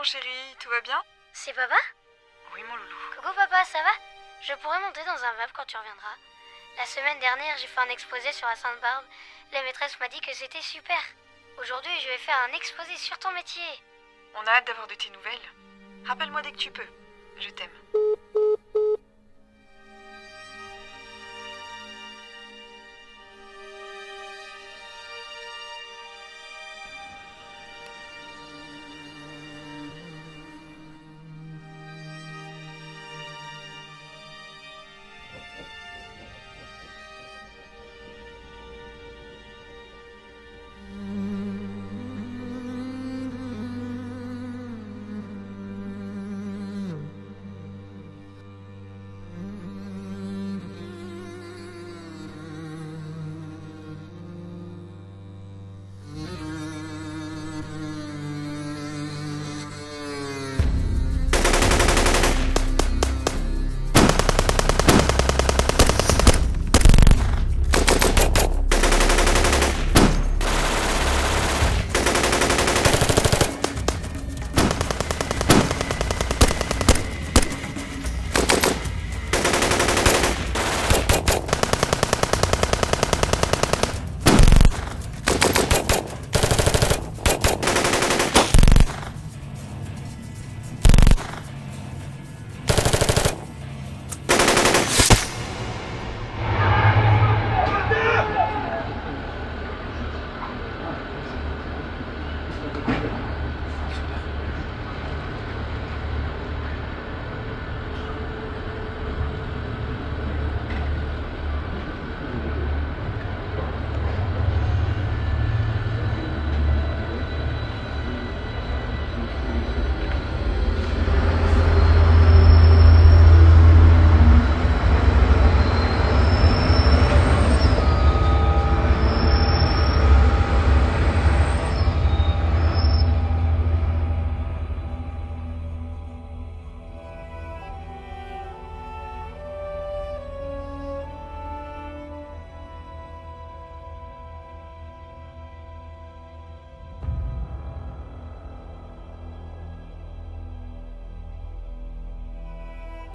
mon chéri, tout va bien? C'est papa? Oui mon loulou. Coucou papa, ça va? Je pourrais monter dans un VAB quand tu reviendras. La semaine dernière, j'ai fait un exposé sur la Sainte-Barbe. La maîtresse m'a dit que c'était super. Aujourd'hui, je vais faire un exposé sur ton métier. On a hâte d'avoir de tes nouvelles. Rappelle-moi dès que tu peux. Je t'aime.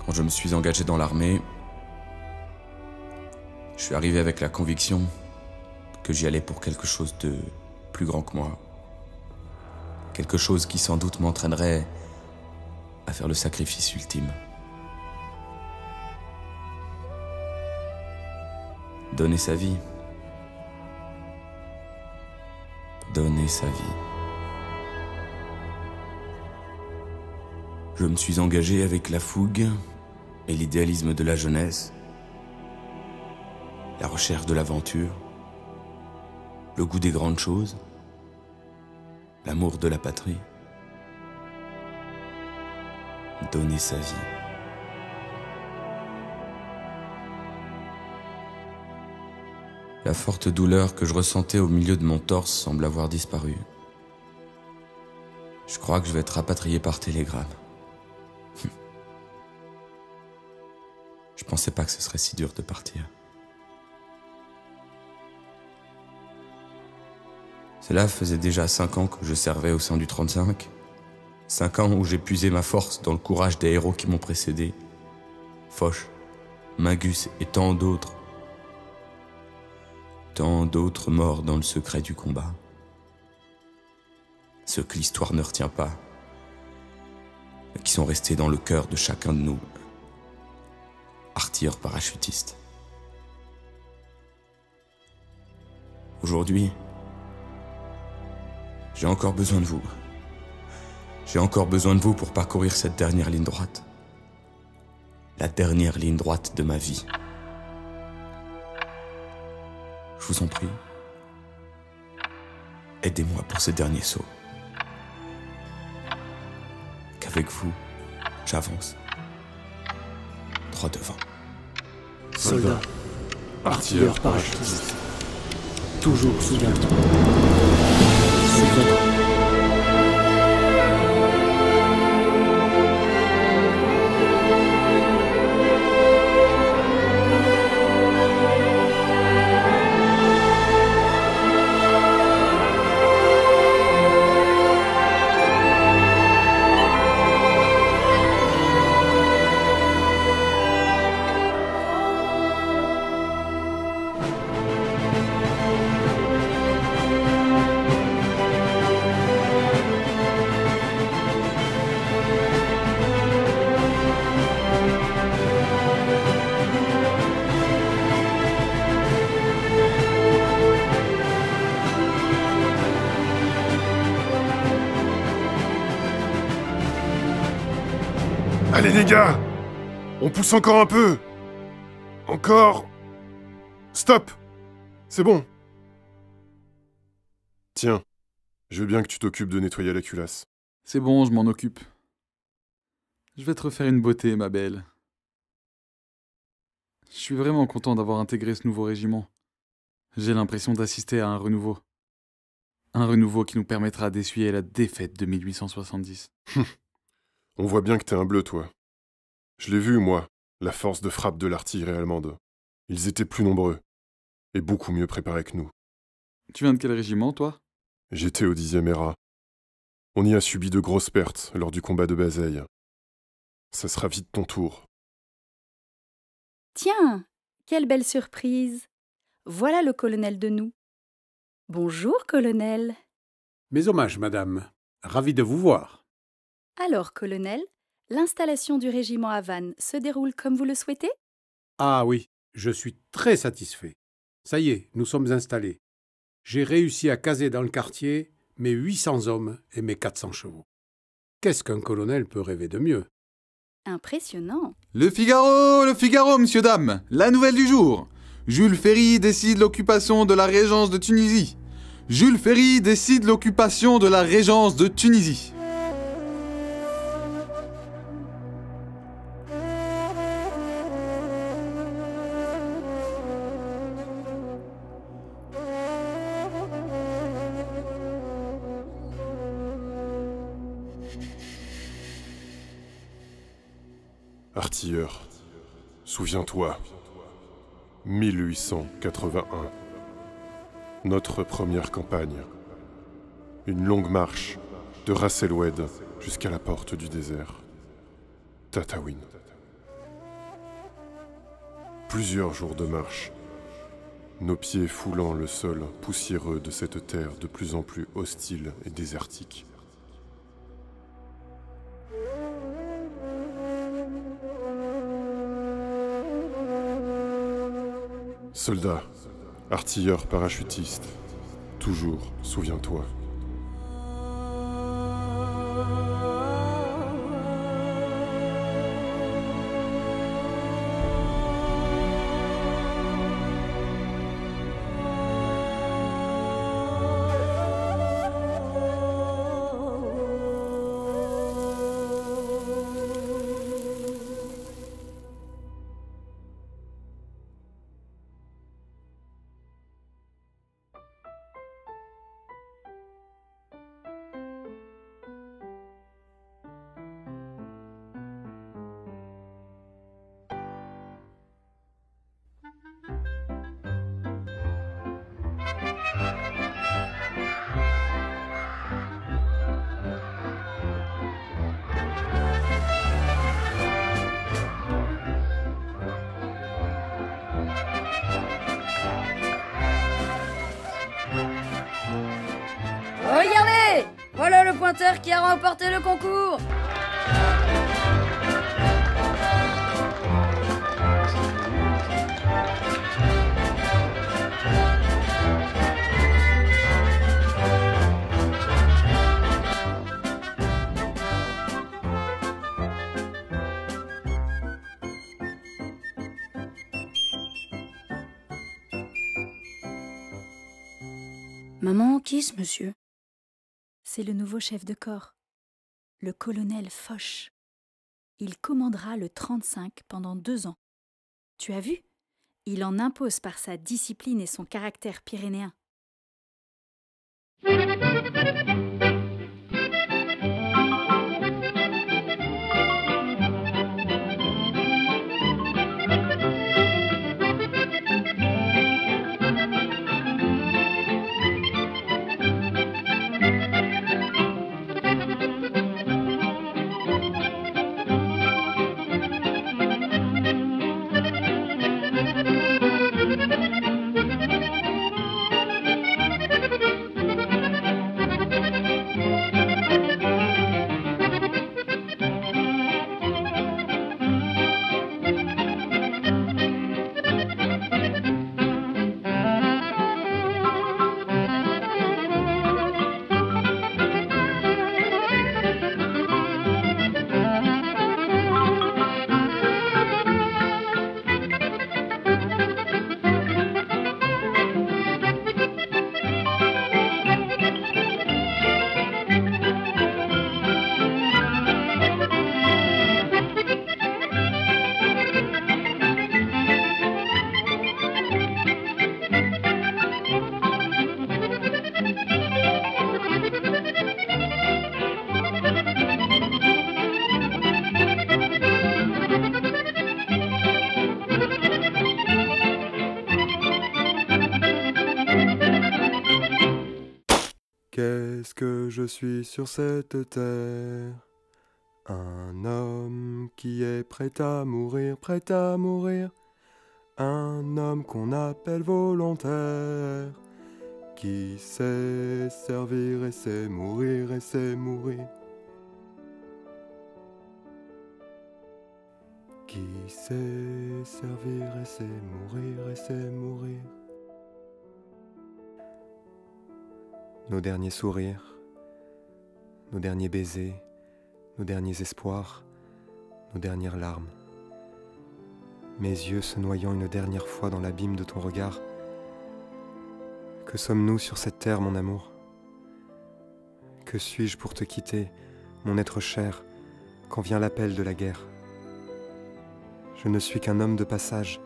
Quand je me suis engagé dans l'armée, je suis arrivé avec la conviction que j'y allais pour quelque chose de plus grand que moi. Quelque chose qui sans doute m'entraînerait à faire le sacrifice ultime. Donner sa vie. Donner sa vie. Je me suis engagé avec la fougue et l'idéalisme de la jeunesse, la recherche de l'aventure, le goût des grandes choses, l'amour de la patrie. Donner sa vie. La forte douleur que je ressentais au milieu de mon torse semble avoir disparu. Je crois que je vais être rapatrié par télégramme. Je pensais pas que ce serait si dur de partir. Cela faisait déjà 5 ans que je servais au sein du 35. 5 ans où j'ai puisé ma force dans le courage des héros qui m'ont précédé. Foch, Magus et tant d'autres. Tant d'autres morts dans le secret du combat. Ceux que l'histoire ne retient pas, mais qui sont restés dans le cœur de chacun de nous. Artilleurs parachutistes. Aujourd'hui, j'ai encore besoin de vous. J'ai encore besoin de vous pour parcourir cette dernière ligne droite. La dernière ligne droite de ma vie. Je vous en prie, aidez-moi pour ce dernier saut. Qu'avec vous, j'avance. Droit devant. Soldat, artilleur parachutiste, toujours souviens-toi. Souviens-toi. Allez les gars, on pousse encore un peu. Encore. Stop. C'est bon. Tiens, je veux bien que tu t'occupes de nettoyer la culasse. C'est bon, je m'en occupe. Je vais te refaire une beauté, ma belle. Je suis vraiment content d'avoir intégré ce nouveau régiment. J'ai l'impression d'assister à un renouveau. Un renouveau qui nous permettra d'essuyer la défaite de 1870. On voit bien que t'es un bleu, toi. Je l'ai vu, moi, la force de frappe de l'artillerie allemande. Ils étaient plus nombreux, et beaucoup mieux préparés que nous. Tu viens de quel régiment, toi? J'étais au 10e ERA. On y a subi de grosses pertes lors du combat de Bazeilles. Ça sera vite ton tour. Tiens, quelle belle surprise! Voilà le colonel de nous. Bonjour, colonel. Mes hommages, madame. Ravi de vous voir. Alors, colonel, l'installation du régiment à Vannes se déroule comme vous le souhaitez? Ah oui, je suis très satisfait. Ça y est, nous sommes installés. J'ai réussi à caser dans le quartier mes 800 hommes et mes 400 chevaux. Qu'est-ce qu'un colonel peut rêver de mieux? Impressionnant. Le Figaro, messieurs, dames. La nouvelle du jour. Jules Ferry décide l'occupation de la régence de Tunisie. Jules Ferry décide l'occupation de la régence de Tunisie. Artilleur, souviens-toi. 1881. Notre première campagne. Une longue marche de Ras El Oued jusqu'à la porte du désert. Tataouine. Plusieurs jours de marche. Nos pieds foulant le sol poussiéreux de cette terre de plus en plus hostile et désertique. Soldats, artilleurs parachutistes, toujours, souviens-toi. Regardez! Voilà le pointeur qui a remporté le concours! Maman, qui est ce monsieur? C'est le nouveau chef de corps, le colonel Foch. Il commandera le 35 pendant 2 ans. Tu as vu? Il en impose par sa discipline et son caractère pyrénéen. Qu'est-ce que je suis sur cette terre? Un homme qui est prêt à mourir, prêt à mourir. Un homme qu'on appelle volontaire, qui sait servir et sait mourir et sait mourir. Qui sait servir et sait mourir et sait mourir. Nos derniers sourires, nos derniers baisers, nos derniers espoirs, nos dernières larmes. Mes yeux se noyant une dernière fois dans l'abîme de ton regard. Que sommes-nous sur cette terre, mon amour? Que suis-je pour te quitter, mon être cher, quand vient l'appel de la guerre? Je ne suis qu'un homme de passage,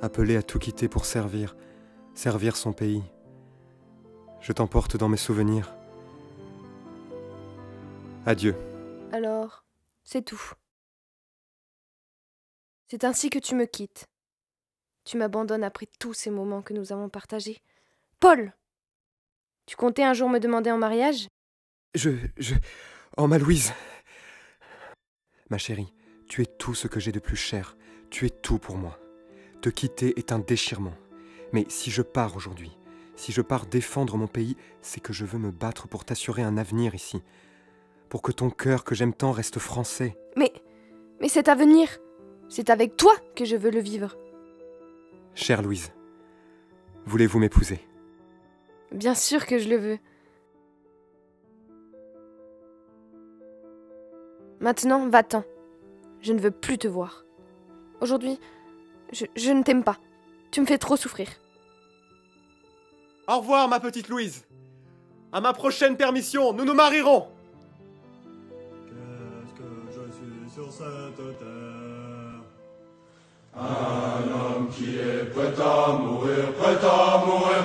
appelé à tout quitter pour servir son pays. Je t'emporte dans mes souvenirs. Adieu. Alors, c'est tout. C'est ainsi que tu me quittes. Tu m'abandonnes après tous ces moments que nous avons partagés. Paul! Tu comptais un jour me demander en mariage? Oh, ma Louise! Ma chérie, tu es tout ce que j'ai de plus cher. Tu es tout pour moi. Te quitter est un déchirement. Mais si je pars aujourd'hui, si je pars défendre mon pays, c'est que je veux me battre pour t'assurer un avenir ici. Pour que ton cœur que j'aime tant reste français. Mais cet avenir, c'est avec toi que je veux le vivre. Chère Louise, voulez-vous m'épouser? Bien sûr que je le veux. Maintenant, va-t'en. Je ne veux plus te voir. Aujourd'hui, je ne t'aime pas. Tu me fais trop souffrir. Au revoir, ma petite Louise. À ma prochaine permission, nous nous marierons. Qu'est-ce que je suis sur cette terre? Un homme qui est prêt à mourir, prêt à mourir.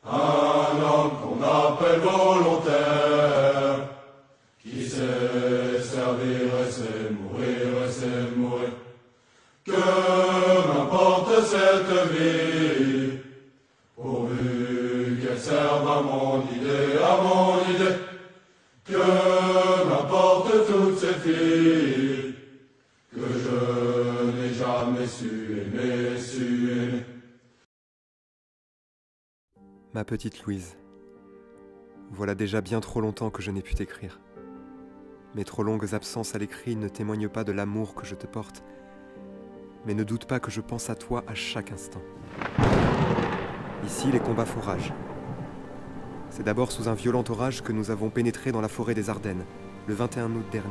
Un homme qu'on appelle volontaire, qui sait servir et sait mourir et sait mourir. Que m'importe cette vie, pourvu qu'elle serve à mon idée, que m'importe toutes ces filles, que je n'ai jamais su aimer. Ma petite Louise, voilà déjà bien trop longtemps que je n'ai pu t'écrire. Mes trop longues absences à l'écrit ne témoignent pas de l'amour que je te porte, mais ne doute pas que je pense à toi à chaque instant. Ici, les combats font rage. C'est d'abord sous un violent orage que nous avons pénétré dans la forêt des Ardennes, le 21 août dernier.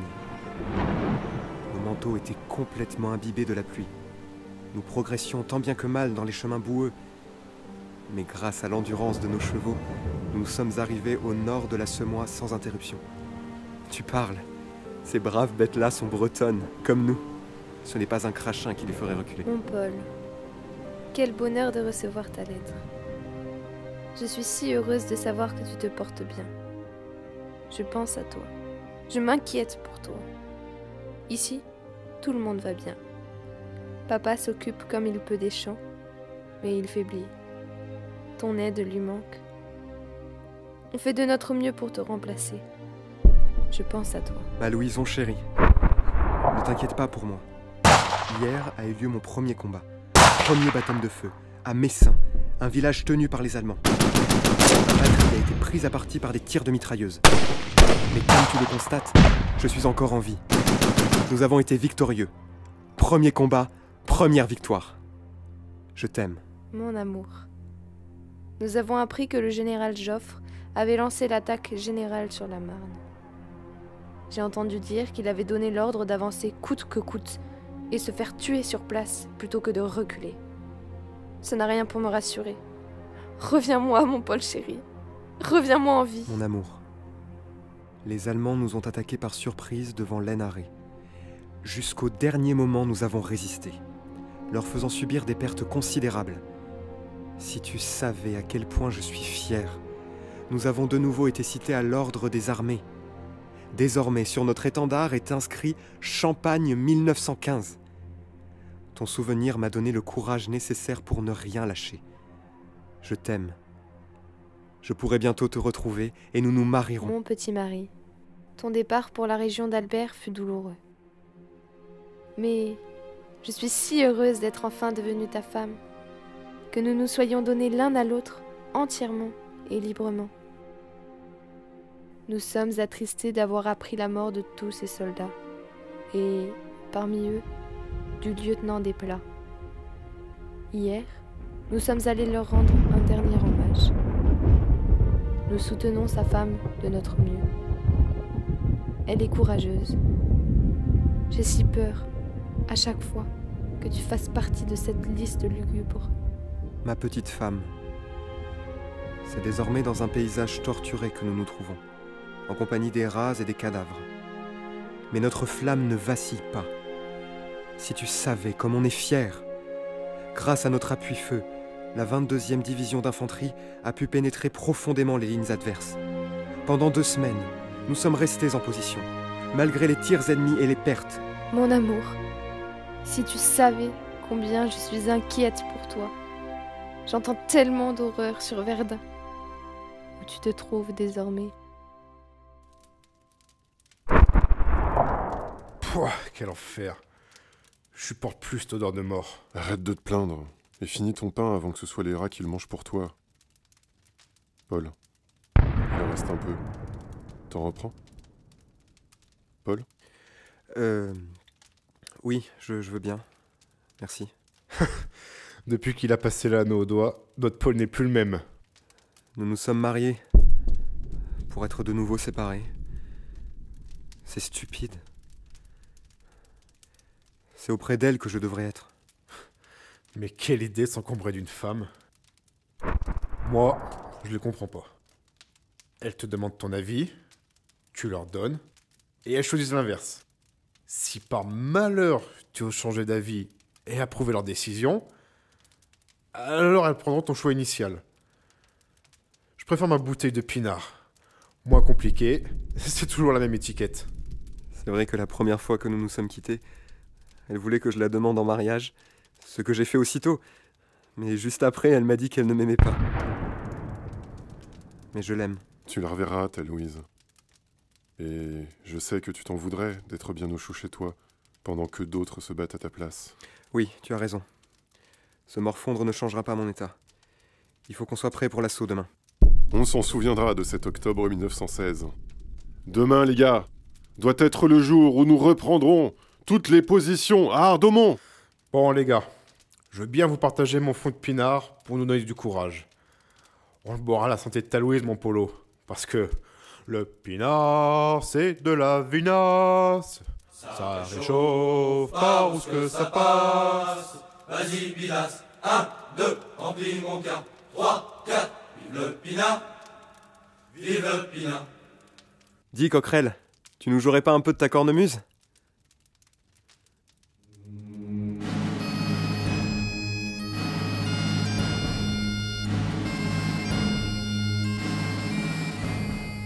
Nos manteaux étaient complètement imbibés de la pluie. Nous progressions tant bien que mal dans les chemins boueux, mais grâce à l'endurance de nos chevaux, nous sommes arrivés au nord de la Semois sans interruption. Tu parles, ces braves bêtes-là sont bretonnes, comme nous. Ce n'est pas un crachin qui les ferait reculer. Mon Paul, quel bonheur de recevoir ta lettre. Je suis si heureuse de savoir que tu te portes bien. Je pense à toi. Je m'inquiète pour toi. Ici, tout le monde va bien. Papa s'occupe comme il peut des champs, mais il faiblit. Ton aide lui manque. On fait de notre mieux pour te remplacer. Je pense à toi. Ma Louison chérie, ne t'inquiète pas pour moi. Hier a eu lieu mon premier combat. Premier baptême de feu, à Messin, un village tenu par les Allemands. Ma patrie a été prise à partie par des tirs de mitrailleuses. Mais comme tu le constates, je suis encore en vie. Nous avons été victorieux. Premier combat, première victoire. Je t'aime. Mon amour. Nous avons appris que le général Joffre avait lancé l'attaque générale sur la Marne. J'ai entendu dire qu'il avait donné l'ordre d'avancer coûte que coûte et se faire tuer sur place plutôt que de reculer. Ça n'a rien pour me rassurer. Reviens-moi, mon Paul chéri. Reviens-moi en vie. Mon amour. Les Allemands nous ont attaqués par surprise devant l'Aisne-Arrée. Jusqu'au dernier moment, nous avons résisté, leur faisant subir des pertes considérables. Si tu savais à quel point je suis fier, nous avons de nouveau été cités à l'ordre des armées. Désormais, sur notre étendard est inscrit Champagne 1915. Ton souvenir m'a donné le courage nécessaire pour ne rien lâcher. Je t'aime. Je pourrai bientôt te retrouver et nous nous marierons. Mon petit mari, ton départ pour la région d'Albert fut douloureux. Mais je suis si heureuse d'être enfin devenue ta femme, que nous nous soyons donnés l'un à l'autre entièrement et librement. Nous sommes attristés d'avoir appris la mort de tous ces soldats, et, parmi eux, du lieutenant Desplat. Hier, nous sommes allés leur rendre un dernier hommage. Nous soutenons sa femme de notre mieux. Elle est courageuse. J'ai si peur, à chaque fois, que tu fasses partie de cette liste lugubre. Ma petite femme, c'est désormais dans un paysage torturé que nous nous trouvons, en compagnie des rats et des cadavres. Mais notre flamme ne vacille pas. Si tu savais comme on est fiers. Grâce à notre appui-feu, la 22e division d'infanterie a pu pénétrer profondément les lignes adverses. Pendant 2 semaines, nous sommes restés en position, malgré les tirs ennemis et les pertes. Mon amour, si tu savais combien je suis inquiète pour toi. J'entends tellement d'horreur sur Verdun, où tu te trouves désormais. Pouah, quel enfer. Je supporte plus cette odeur de mort. Arrête de te plaindre, et finis ton pain avant que ce soit les rats qui le mangent pour toi. Paul, il en reste un peu. T'en reprends? Paul? Oui, je veux bien. Merci. Depuis qu'il a passé l'anneau au doigt, notre Paul n'est plus le même. Nous nous sommes mariés pour être de nouveau séparés. C'est stupide. C'est auprès d'elle que je devrais être. Mais quelle idée de s'encombrer d'une femme. Moi, je ne comprends pas. Elle te demande ton avis, tu leur donnes, et elles choisissent l'inverse. Si par malheur tu oses changer d'avis et approuver leur décision, alors elles prendront ton choix initial. Je préfère ma bouteille de pinard. Moins compliqué, c'est toujours la même étiquette. C'est vrai que la première fois que nous nous sommes quittés, elle voulait que je la demande en mariage, ce que j'ai fait aussitôt. Mais juste après, elle m'a dit qu'elle ne m'aimait pas. Mais je l'aime. Tu la reverras, ta Louise. Et je sais que tu t'en voudrais d'être bien au chaud chez toi, pendant que d'autres se battent à ta place. Oui, tu as raison. Ce morfondre ne changera pas mon état. Il faut qu'on soit prêt pour l'assaut demain. On s'en souviendra de cet octobre 1916. Demain, les gars, doit être le jour où nous reprendrons toutes les positions à Ardomont. Bon, les gars, je veux bien vous partager mon fond de pinard pour nous donner du courage. On le boira à la santé de ta Louise, mon Polo. Parce que le pinard, c'est de la vinasse. Ça réchauffe par où ce que ça passe. Vas-y, Bilas, 1, 2, remplis mon quart. 3, 4, vive le pinard. Vive le pinard. Dis, Coquerel, tu nous jouerais pas un peu de ta cornemuse ?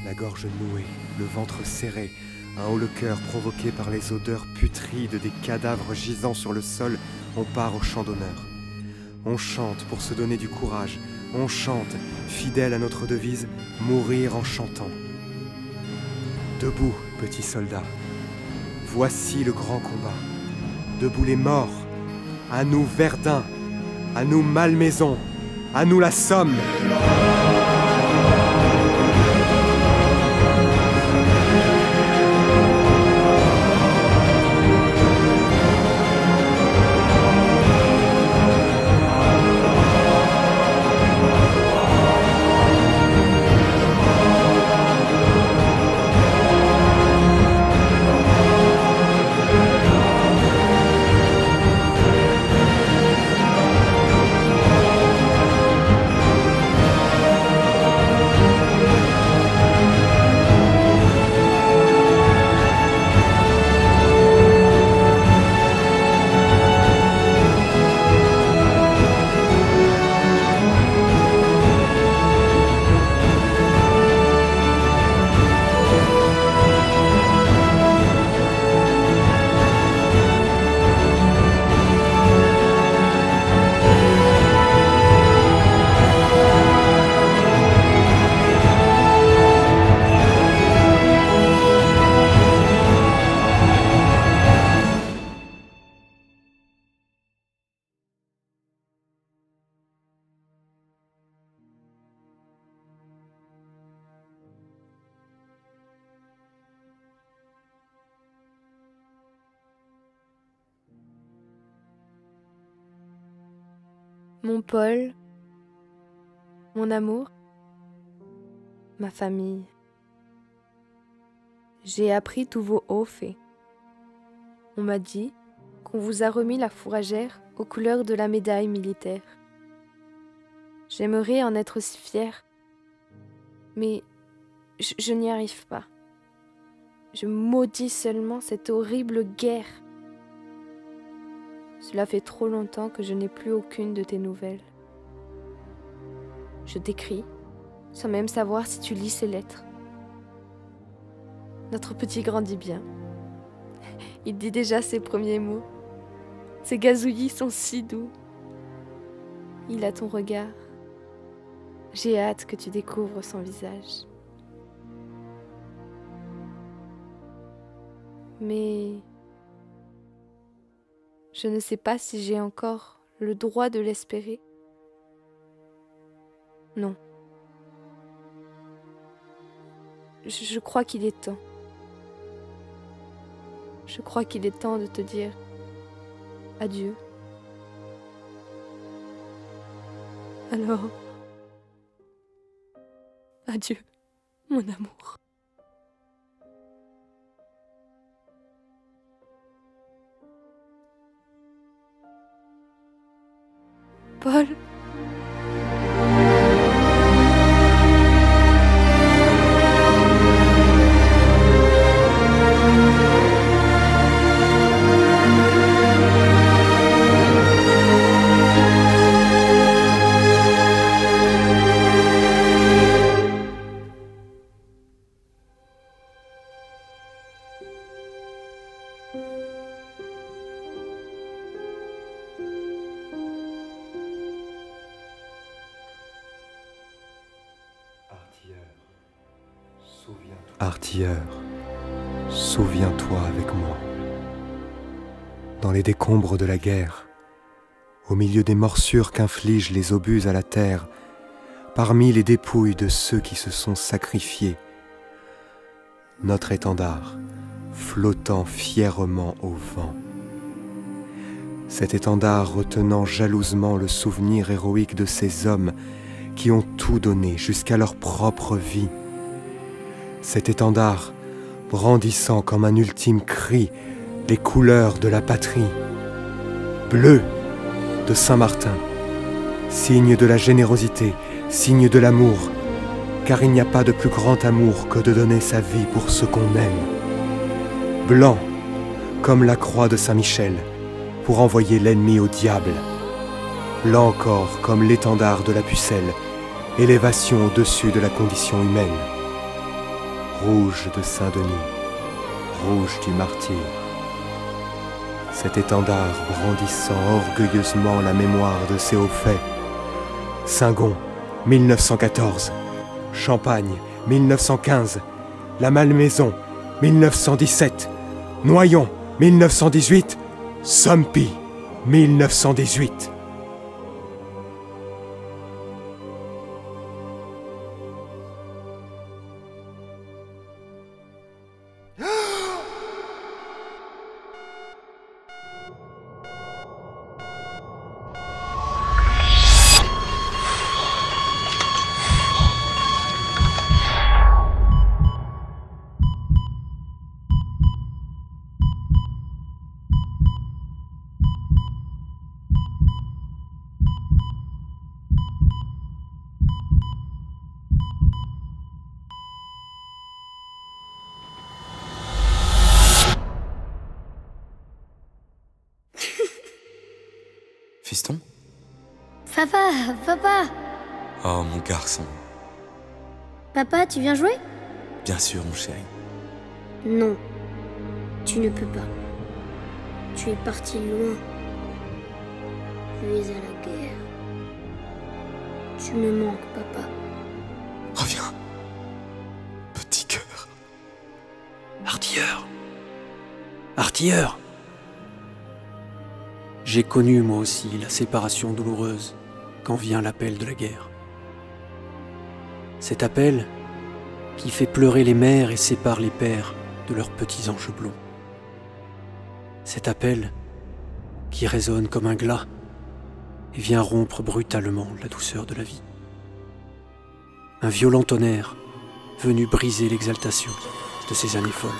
La gorge nouée, le ventre serré, un haut-le-cœur provoqué par les odeurs putrides des cadavres gisant sur le sol, on part au champ d'honneur. On chante pour se donner du courage, on chante, fidèle à notre devise, mourir en chantant. Debout, petits soldats, voici le grand combat. Debout les morts, à nous Verdun, à nous Malmaison, à nous la Somme. Mon Paul, mon amour, ma famille. J'ai appris tous vos hauts faits. On m'a dit qu'on vous a remis la fourragère aux couleurs de la médaille militaire. J'aimerais en être aussi fière, mais je n'y arrive pas. Je maudis seulement cette horrible guerre. Cela fait trop longtemps que je n'ai plus aucune de tes nouvelles. Je t'écris, sans même savoir si tu lis ces lettres. Notre petit grandit bien. Il dit déjà ses premiers mots. Ses gazouillis sont si doux. Il a ton regard. J'ai hâte que tu découvres son visage. Mais je ne sais pas si j'ai encore le droit de l'espérer. Non. Je crois qu'il est temps. Je crois qu'il est temps de te dire adieu. Alors, adieu, mon amour. Paul. Artilleur, souviens-toi avec moi. Dans les décombres de la guerre, au milieu des morsures qu'infligent les obus à la terre, parmi les dépouilles de ceux qui se sont sacrifiés, notre étendard flottant fièrement au vent. Cet étendard retenant jalousement le souvenir héroïque de ces hommes qui ont tout donné jusqu'à leur propre vie. Cet étendard brandissant comme un ultime cri les couleurs de la patrie. Bleu de Saint-Martin, signe de la générosité, signe de l'amour, car il n'y a pas de plus grand amour que de donner sa vie pour ce qu'on aime. Blanc comme la croix de Saint-Michel, pour envoyer l'ennemi au diable. Blanc encore comme l'étendard de la pucelle, élévation au-dessus de la condition humaine. Rouge de Saint-Denis, rouge du martyr. Cet étendard brandissant orgueilleusement la mémoire de ses hauts faits. Saint-Gon, 1914. Champagne, 1915. La Malmaison, 1917. Noyon, 1918. Sompy, 1918. Fiston? Papa! Oh, mon garçon. Papa, tu viens jouer? Bien sûr, mon chéri. Non, tu ne peux pas. Tu es parti loin. Tu es à la guerre. Tu me manques, papa. Reviens. Petit cœur. Artilleur! Artilleur! J'ai connu moi aussi la séparation douloureuse quand vient l'appel de la guerre. Cet appel qui fait pleurer les mères et sépare les pères de leurs petits anges blonds. Cet appel qui résonne comme un glas et vient rompre brutalement la douceur de la vie. Un violent tonnerre venu briser l'exaltation de ces années folles.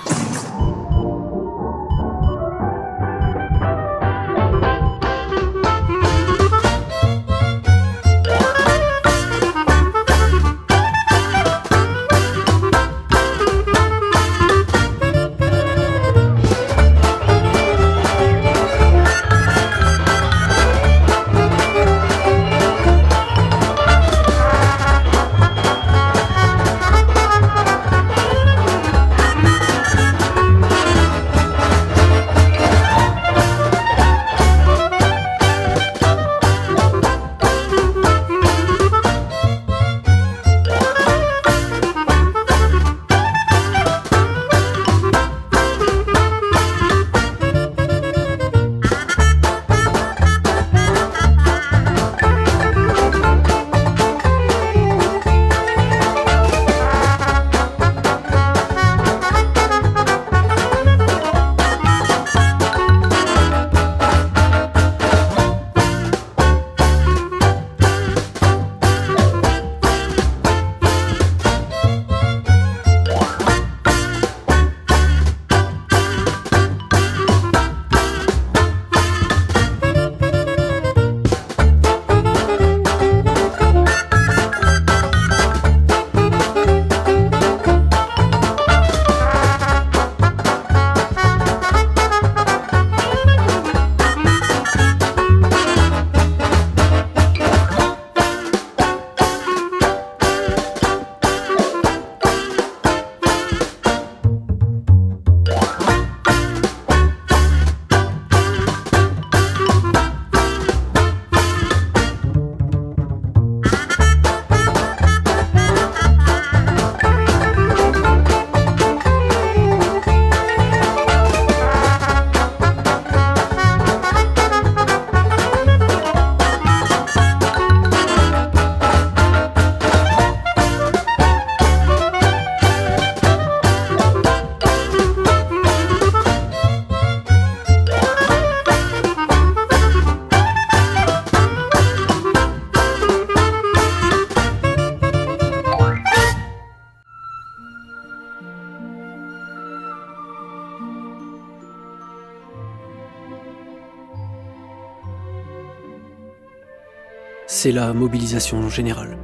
C'est la mobilisation générale.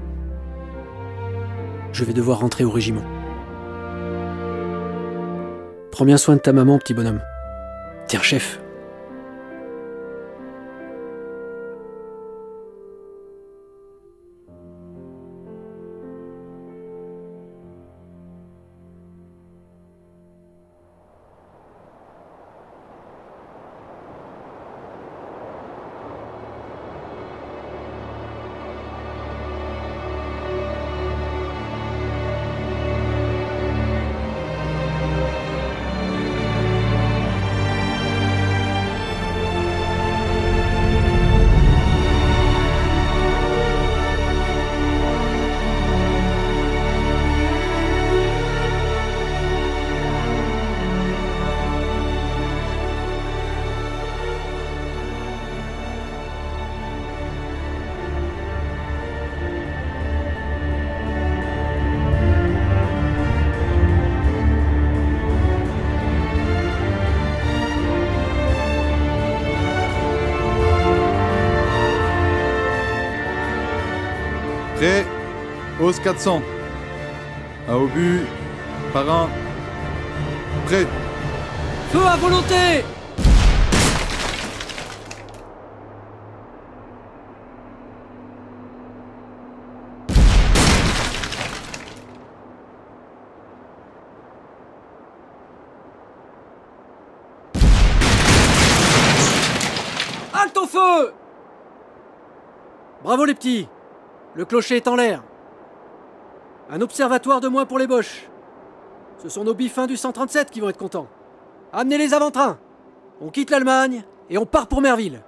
Je vais devoir rentrer au régiment. Prends bien soin de ta maman, petit bonhomme. Tiens, chef. Prêt, hausse 400. À obus, parrain, prêt. Feu à volonté! Halte au feu! Bravo les petits! Le clocher est en l'air. Un observatoire de moins pour les Boches. Ce sont nos biffins du 137 qui vont être contents. Amenez les avant-trains. On quitte l'Allemagne et on part pour Merville.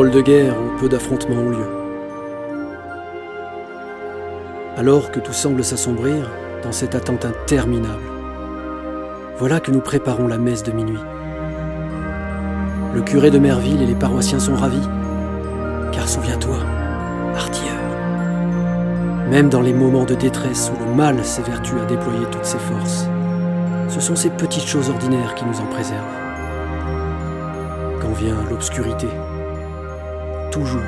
paroles de guerre où peu d'affrontements ont lieu. Alors que tout semble s'assombrir, dans cette attente interminable, voilà que nous préparons la messe de minuit. Le curé de Merville et les paroissiens sont ravis, car souviens-toi, artilleur, même dans les moments de détresse où le mal s'évertue à déployer toutes ses forces, ce sont ces petites choses ordinaires qui nous en préservent. Quand vient l'obscurité, toujours,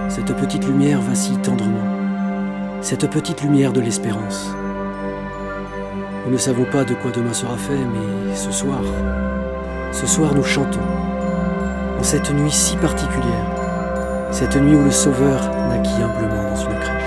cette petite lumière vacille tendrement, cette petite lumière de l'espérance. Nous ne savons pas de quoi demain sera fait, mais ce soir nous chantons, en cette nuit si particulière, cette nuit où le Sauveur naquit humblement dans une crèche.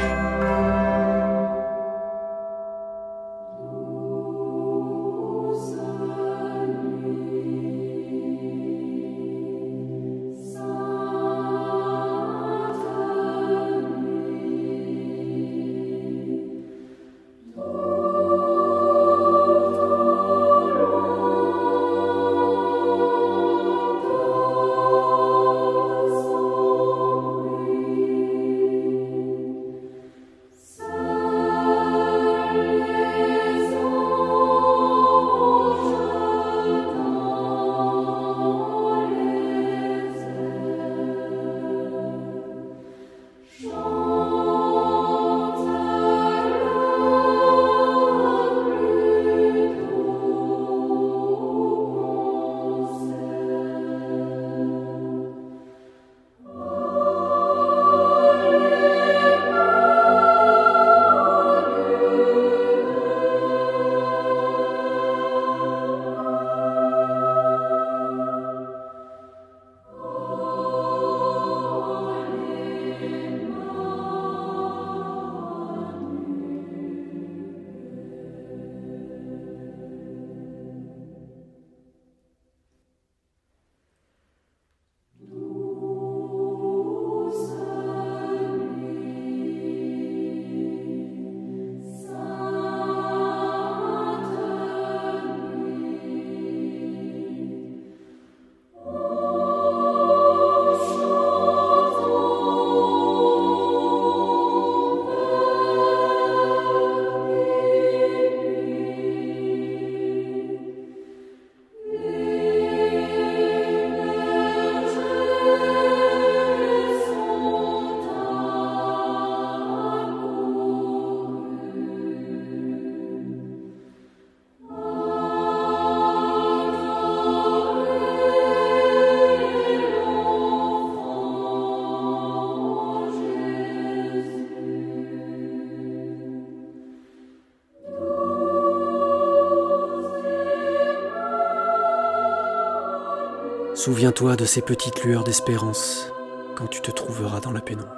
Souviens-toi de ces petites lueurs d'espérance quand tu te trouveras dans la pénombre.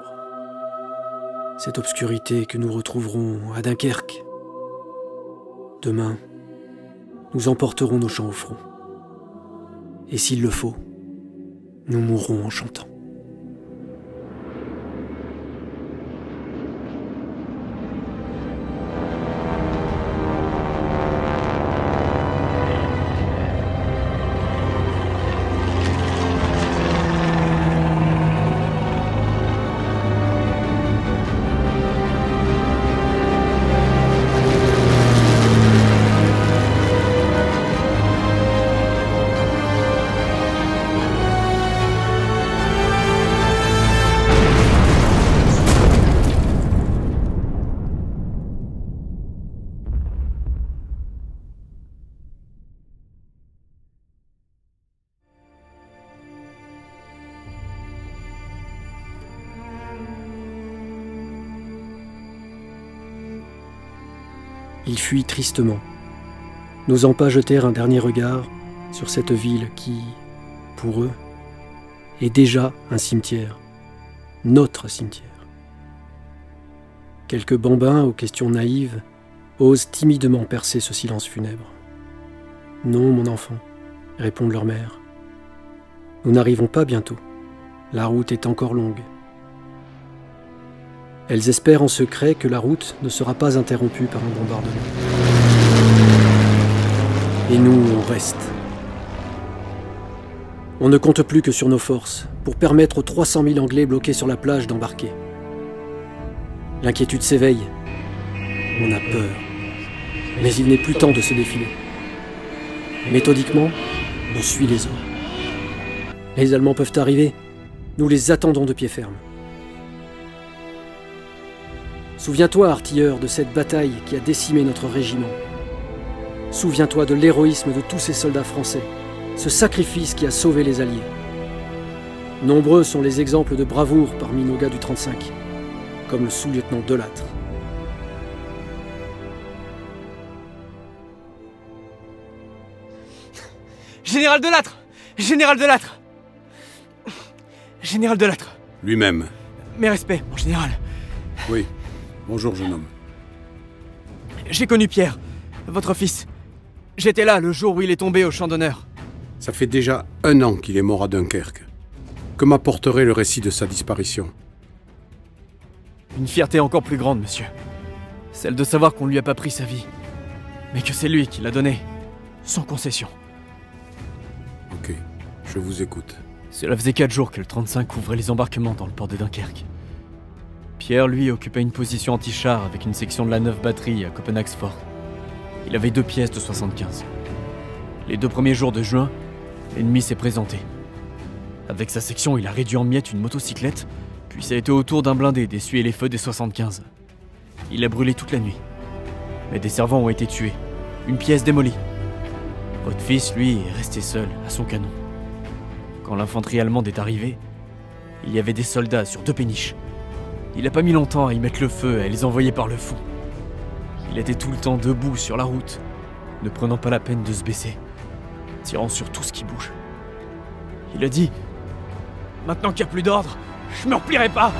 Cette obscurité que nous retrouverons à Dunkerque. Demain, nous emporterons nos chants au front. Et s'il le faut, nous mourrons en chantant. Ils fuient tristement, n'osant pas jeter un dernier regard sur cette ville qui, pour eux, est déjà un cimetière, notre cimetière. Quelques bambins aux questions naïves osent timidement percer ce silence funèbre. « Non, mon enfant, » répondent leurs mères. « Nous n'arrivons pas bientôt. La route est encore longue. » Elles espèrent en secret que la route ne sera pas interrompue par un bombardement. Et nous, on reste. On ne compte plus que sur nos forces pour permettre aux 300 000 Anglais bloqués sur la plage d'embarquer. L'inquiétude s'éveille. On a peur. Mais il n'est plus temps de se défiler. Méthodiquement, on suit les ordres. Les Allemands peuvent arriver. Nous les attendons de pied ferme. Souviens-toi, artilleur, de cette bataille qui a décimé notre régiment. Souviens-toi de l'héroïsme de tous ces soldats français, ce sacrifice qui a sauvé les Alliés. Nombreux sont les exemples de bravoure parmi nos gars du 35, comme le sous-lieutenant Delattre. Général Delattre! Général Delattre! Général Delattre! Lui-même. Mes respects, mon général. Oui. Bonjour, jeune homme. J'ai connu Pierre, votre fils. J'étais là le jour où il est tombé au champ d'honneur. Ça fait déjà 1 an qu'il est mort à Dunkerque. Que m'apporterait le récit de sa disparition? Une fierté encore plus grande, monsieur. Celle de savoir qu'on ne lui a pas pris sa vie. Mais que c'est lui qui l'a donnée, sans concession. Ok, je vous écoute. Cela faisait 4 jours que le 35 ouvrait les embarquements dans le port de Dunkerque. Pierre, lui, occupait une position anti-char avec une section de la 9 batterie à Copenhague-Fort. Il avait 2 pièces de 75. Les 2 premiers jours de juin, l'ennemi s'est présenté. Avec sa section, il a réduit en miettes une motocyclette, puis ça a été au tour d'un blindé d'essuyer les feux des 75. Il a brûlé toute la nuit. Mais des servants ont été tués. Une pièce démolie. Votre fils, lui, est resté seul, à son canon. Quand l'infanterie allemande est arrivée, il y avait des soldats sur 2 péniches. Il n'a pas mis longtemps à y mettre le feu et à les envoyer par le fond. Il était tout le temps debout sur la route, ne prenant pas la peine de se baisser, tirant sur tout ce qui bouge. Il a dit « Maintenant qu'il n'y a plus d'ordre, je me replierai pas !»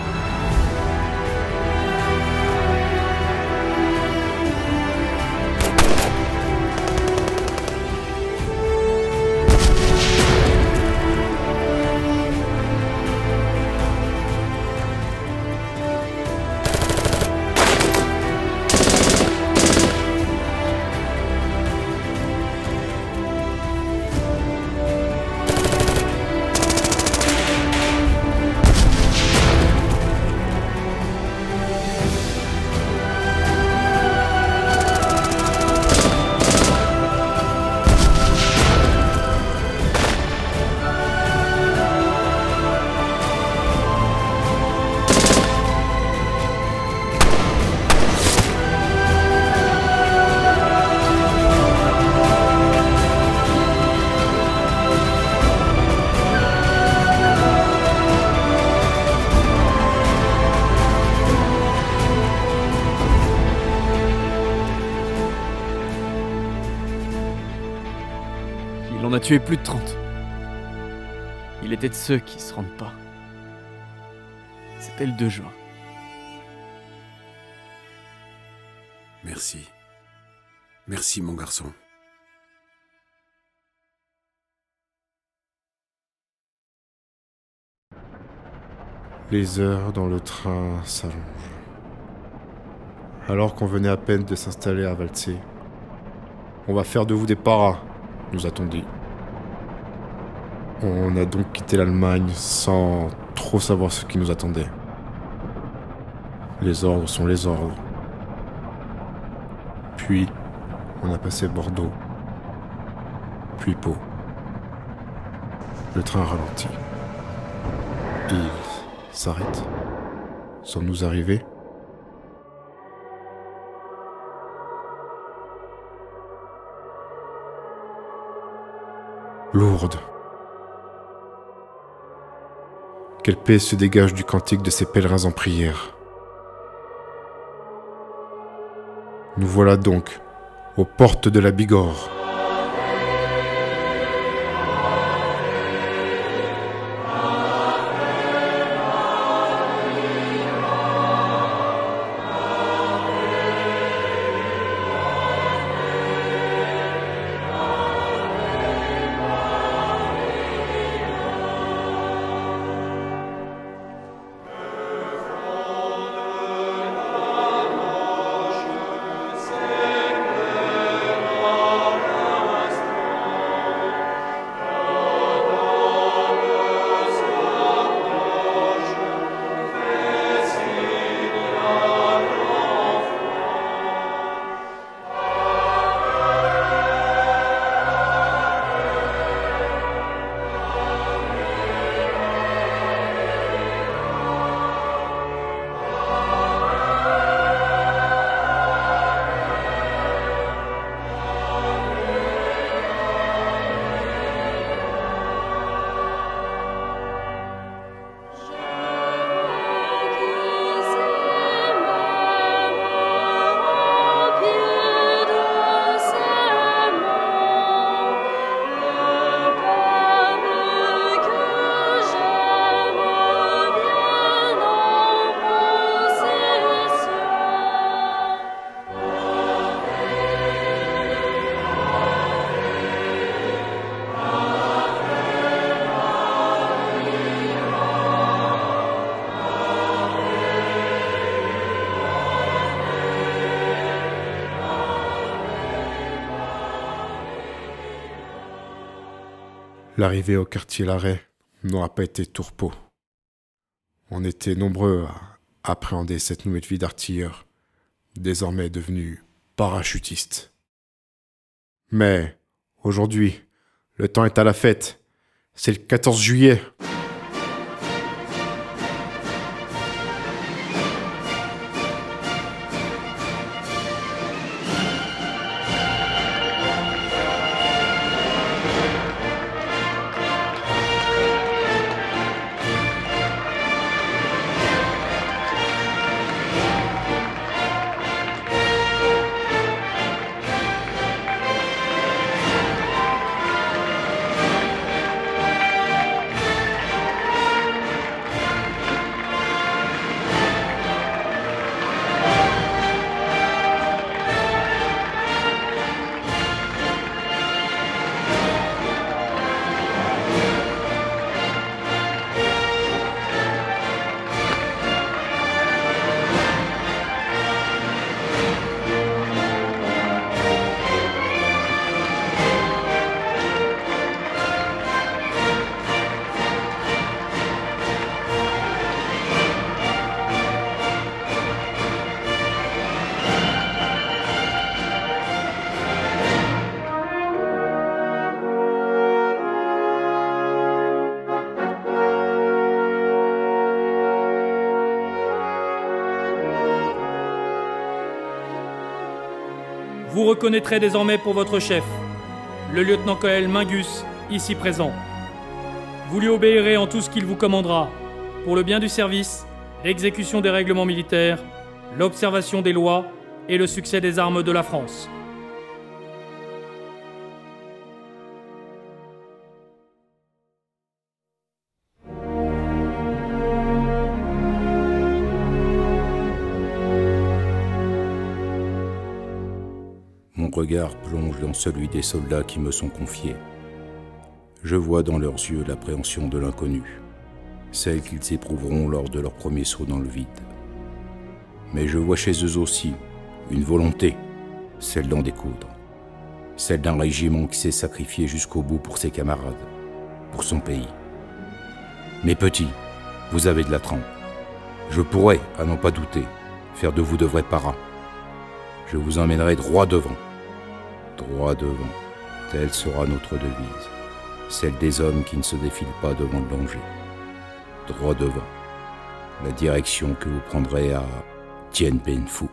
Il en a tué plus de 30. Il était de ceux qui se rendent pas. C'était le 2 juin. Merci. Merci, mon garçon. Les heures dans le train s'allongent. Alors qu'on venait à peine de s'installer à Waldsee. On va faire de vous des paras, nous a-t-on dit. On a donc quitté l'Allemagne sans trop savoir ce qui nous attendait. Les ordres sont les ordres. Puis, on a passé Bordeaux. Puis Pau. Le train ralentit. Il s'arrête. Sommes-nous arrivés ? Lourdes. Quelle paix se dégage du cantique de ces pèlerins en prière. Nous voilà donc aux portes de la Bigorre. L'arrivée au quartier Larrey n'aura pas été tourpeau. On était nombreux à appréhender cette nouvelle vie d'artilleur, désormais devenu parachutiste. Mais, aujourd'hui, le temps est à la fête. C'est le 14 juillet. Vous reconnaîtrez désormais pour votre chef, le lieutenant-colonel Mingus, ici présent. Vous lui obéirez en tout ce qu'il vous commandera, pour le bien du service, l'exécution des règlements militaires, l'observation des lois et le succès des armes de la France. Mon regard plonge dans celui des soldats qui me sont confiés. Je vois dans leurs yeux l'appréhension de l'inconnu, celle qu'ils éprouveront lors de leur premier saut dans le vide. Mais je vois chez eux aussi une volonté, celle d'en découdre, celle d'un régiment qui s'est sacrifié jusqu'au bout pour ses camarades, pour son pays. Mes petits, vous avez de la trempe. Je pourrais, à n'en pas douter, faire de vous de vrais paras. Je vous emmènerai droit devant. Droit devant, telle sera notre devise, celle des hommes qui ne se défilent pas devant le danger. Droit devant, la direction que vous prendrez à Dien Bien Phu.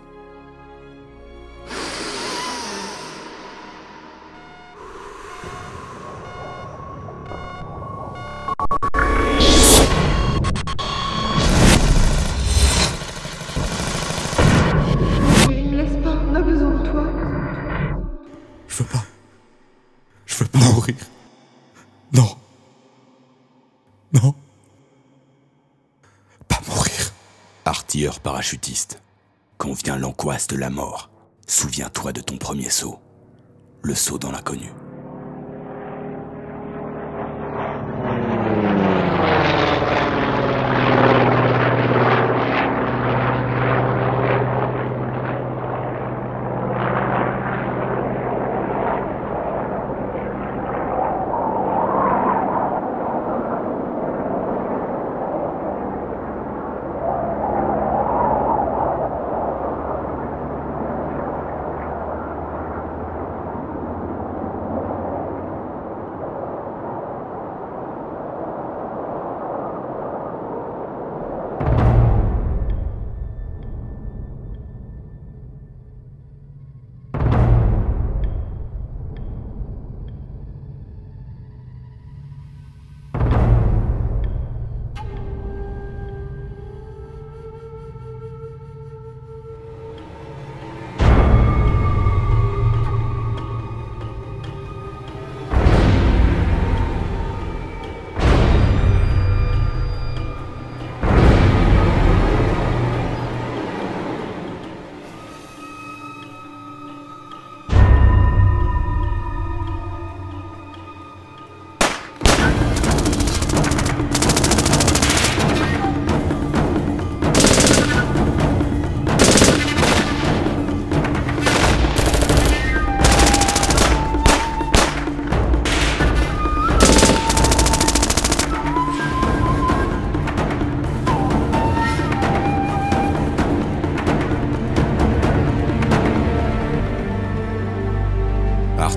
Je veux pas mourir. Non. Non. Pas mourir. Artilleur parachutiste, quand vient l'angoisse de la mort, souviens-toi de ton premier saut. Le saut dans l'inconnu.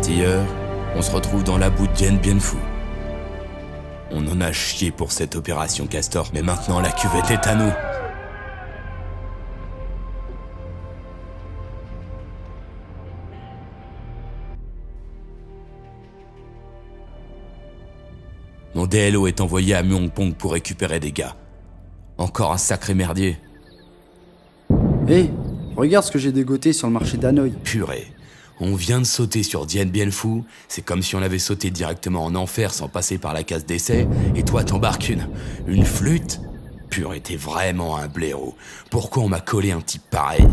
artilleurs, on se retrouve dans la boue de Dien Bien Phu. On en a chié pour cette opération Castor, mais maintenant la cuvette est à nous. Mon DLO est envoyé à Muongpong pour récupérer des gars. Encore un sacré merdier. Hé, regarde ce que j'ai dégoté sur le marché d'Hanoï. Purée. On vient de sauter sur Dien Bien Phu, c'est comme si on avait sauté directement en enfer sans passer par la case d'essai, et toi t'embarques une flûte? Purée, t'es vraiment un blaireau. Pourquoi on m'a collé un type pareil?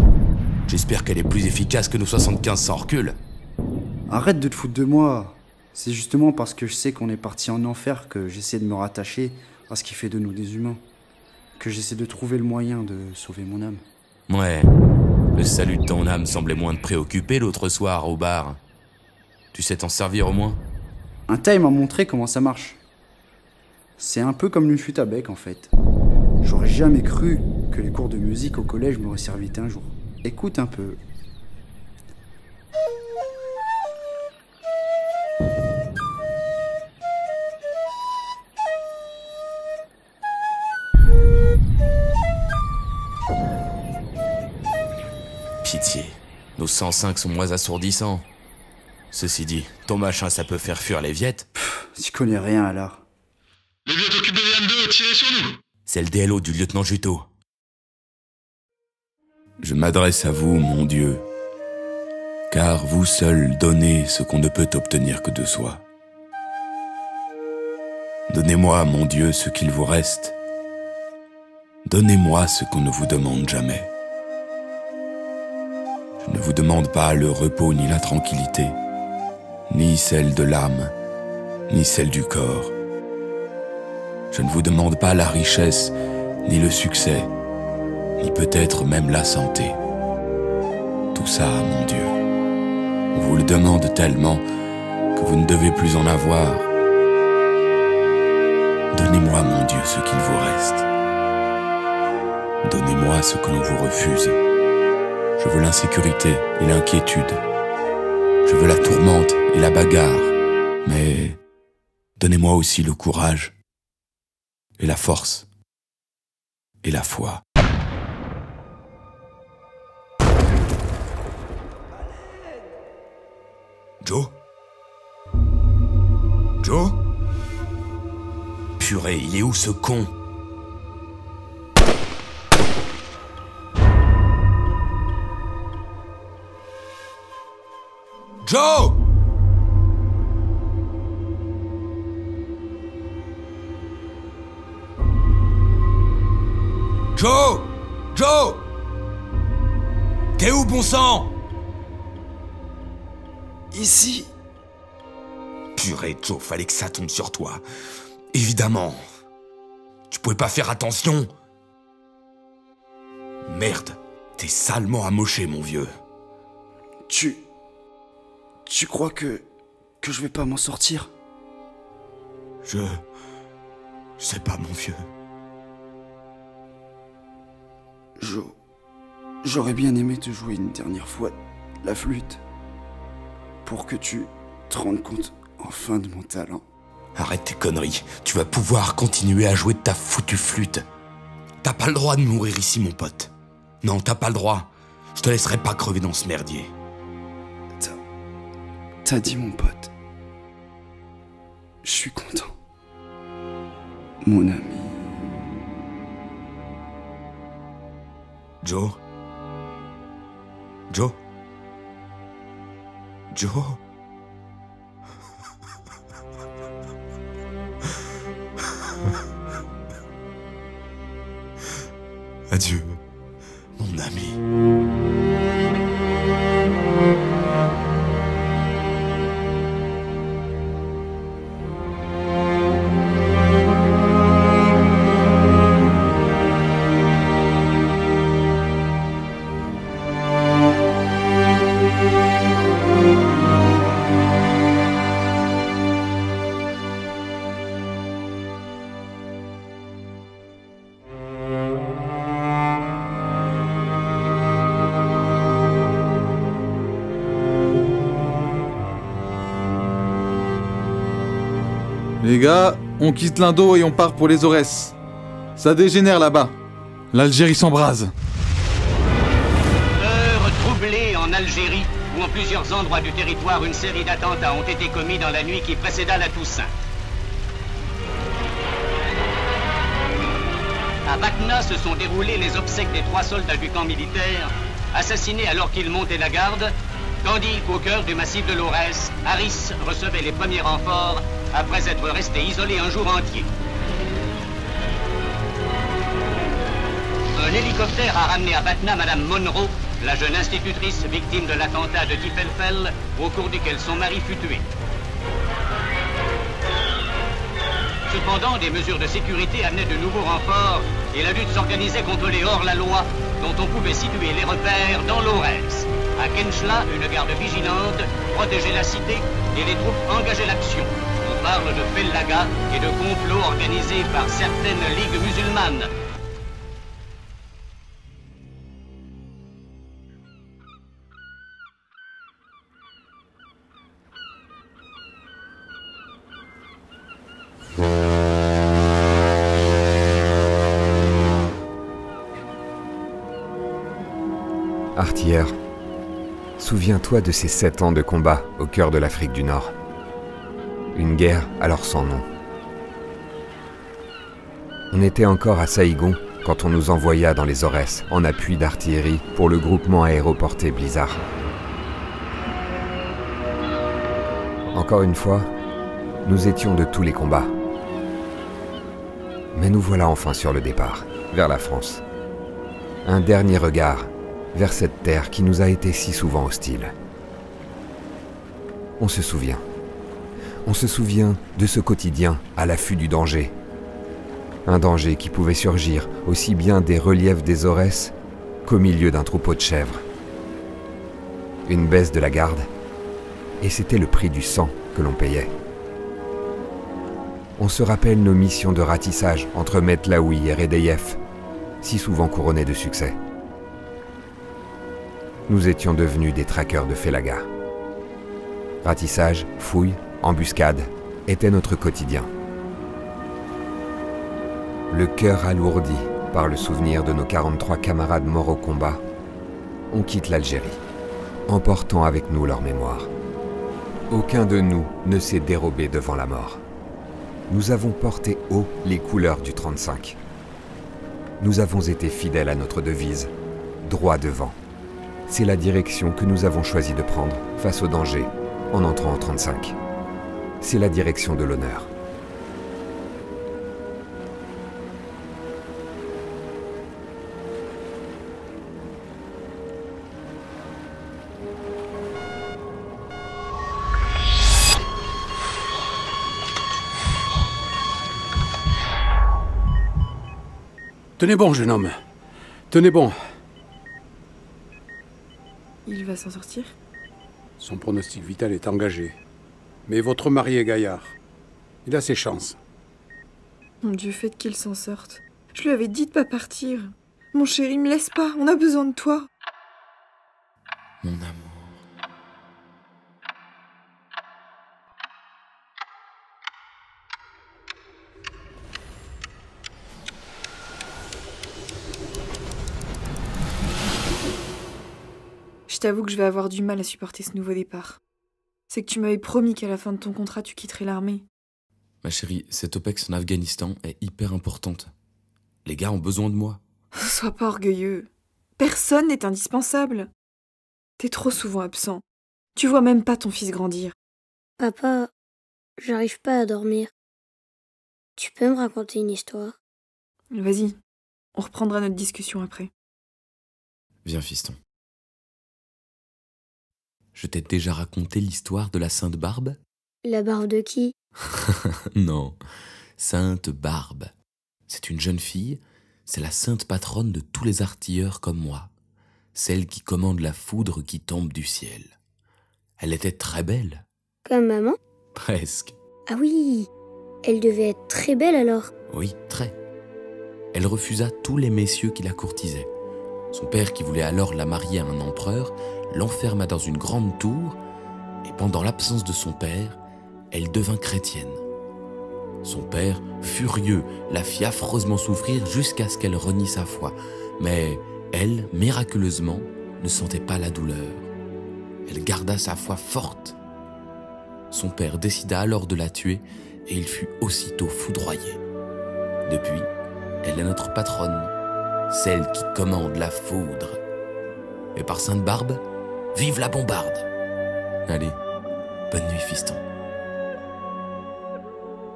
J'espère qu'elle est plus efficace que nos 75 sans recul. Arrête de te foutre de moi. C'est justement parce que je sais qu'on est parti en enfer que j'essaie de me rattacher à ce qui fait de nous des humains. Que j'essaie de trouver le moyen de sauver mon âme. Ouais. Le salut de ton âme semblait moins te préoccuper l'autre soir au bar. Tu sais t'en servir au moins? Un tas m'a montré comment ça marche. C'est un peu comme une flûte à bec en fait. J'aurais jamais cru que les cours de musique au collège m'auraient servi un jour. Écoute un peu. Pitié, nos 105 sont moins assourdissants. Ceci dit, ton machin ça peut faire fuir les Viettes. Tu connais rien à l'art. Les Viettes occupent BVM2, tirez sur nous! C'est le DLO du lieutenant Juto. Je m'adresse à vous, mon Dieu, car vous seul donnez ce qu'on ne peut obtenir que de soi. Donnez-moi, mon Dieu, ce qu'il vous reste. Donnez-moi ce qu'on ne vous demande jamais. Je ne vous demande pas le repos ni la tranquillité, ni celle de l'âme, ni celle du corps. Je ne vous demande pas la richesse, ni le succès, ni peut-être même la santé. Tout ça, mon Dieu, on vous le demande tellement que vous ne devez plus en avoir. Donnez-moi, mon Dieu, ce qu'il vous reste. Donnez-moi ce que l'on vous refuse. Je veux l'insécurité et l'inquiétude. Je veux la tourmente et la bagarre. Mais donnez-moi aussi le courage et la force et la foi. Joe? Joe? Purée, il est où ce con? Joe! Joe! Joe! T'es où, bon sang? Ici. Purée, Joe, fallait que ça tombe sur toi. Évidemment. Tu pouvais pas faire attention. Merde, t'es salement amoché, mon vieux. Tu crois que je vais pas m'en sortir? Je sais pas, mon vieux. J'aurais bien aimé te jouer une dernière fois la flûte. Pour que tu te rendes compte enfin de mon talent. Arrête tes conneries. Tu vas pouvoir continuer à jouer de ta foutue flûte. T'as pas le droit de mourir ici, mon pote. Non, t'as pas le droit. Je te laisserai pas crever dans ce merdier. T'as dit, mon pote. Je suis content. Mon ami. Joe? Joe? Joe? Adieu, mon ami. Les gars, on quitte l'Indo et on part pour les Aurès. Ça dégénère là-bas. L'Algérie s'embrase. Heure troublée en Algérie, où en plusieurs endroits du territoire une série d'attentats ont été commis dans la nuit qui précéda la Toussaint. À Batna se sont déroulées les obsèques des 3 soldats du camp militaire, assassinés alors qu'ils montaient la garde, tandis qu'au cœur du massif de l'Aurès, Harris recevait les premiers renforts après être resté isolé un jour entier. Un hélicoptère a ramené à Batna Madame Monroe, la jeune institutrice victime de l'attentat de Tifelfel, au cours duquel son mari fut tué. Cependant, des mesures de sécurité amenaient de nouveaux renforts et la lutte s'organisait contre les hors-la-loi dont on pouvait situer les repères dans l'Aurès. À Kenchla, une garde vigilante protégeait la cité et les troupes engageaient l'action. On parle de fellaga et de complots organisés par certaines ligues musulmanes. Artilleur, souviens-toi de ces 7 ans de combat au cœur de l'Afrique du Nord. Une guerre alors sans nom. On était encore à Saïgon quand on nous envoya dans les Aurès en appui d'artillerie pour le groupement aéroporté Blizzard. Encore une fois, nous étions de tous les combats. Mais nous voilà enfin sur le départ, vers la France. Un dernier regard vers cette terre qui nous a été si souvent hostile. On se souvient. On se souvient de ce quotidien à l'affût du danger. Un danger qui pouvait surgir aussi bien des reliefs des Aurès qu'au milieu d'un troupeau de chèvres. Une baisse de la garde, et c'était le prix du sang que l'on payait. On se rappelle nos missions de ratissage entre Metlaoui et Redeyef, si souvent couronnées de succès. Nous étions devenus des traqueurs de fellaga. Ratissage, fouille, embuscade étaient notre quotidien. Le cœur alourdi par le souvenir de nos 43 camarades morts au combat, on quitte l'Algérie, emportant avec nous leur mémoire. Aucun de nous ne s'est dérobé devant la mort. Nous avons porté haut les couleurs du 35. Nous avons été fidèles à notre devise, droit devant. C'est la direction que nous avons choisi de prendre face au danger en entrant en 35. C'est la direction de l'honneur. Tenez bon, jeune homme. Tenez bon. Il va s'en sortir? Son pronostic vital est engagé. Mais votre mari est gaillard. Il a ses chances. Mon Dieu, faites qu'il s'en sorte. Je lui avais dit de pas partir. Mon chéri, me laisse pas, on a besoin de toi. Mon amour. Je t'avoue que je vais avoir du mal à supporter ce nouveau départ. C'est que tu m'avais promis qu'à la fin de ton contrat, tu quitterais l'armée. Ma chérie, cette OPEX en Afghanistan est hyper importante. Les gars ont besoin de moi. Sois pas orgueilleux. Personne n'est indispensable. T'es trop souvent absent. Tu vois même pas ton fils grandir. Papa, j'arrive pas à dormir. Tu peux me raconter une histoire? Vas-y, on reprendra notre discussion après. Viens, fiston. Je t'ai déjà raconté l'histoire de la Sainte Barbe? La barbe de qui? Non, Sainte Barbe. C'est une jeune fille, c'est la sainte patronne de tous les artilleurs comme moi. Celle qui commande la foudre qui tombe du ciel. Elle était très belle. Comme maman? Presque. Ah oui, elle devait être très belle alors. Oui, très. Elle refusa tous les messieurs qui la courtisaient. Son père, qui voulait alors la marier à un empereur, l'enferma dans une grande tour, et pendant l'absence de son père, elle devint chrétienne. Son père, furieux, la fit affreusement souffrir jusqu'à ce qu'elle renie sa foi. Mais elle, miraculeusement, ne sentait pas la douleur. Elle garda sa foi forte. Son père décida alors de la tuer et il fut aussitôt foudroyé. Depuis, elle est notre patronne, celle qui commande la foudre. Et par Sainte Barbe, vive la bombarde! Allez, bonne nuit, fiston.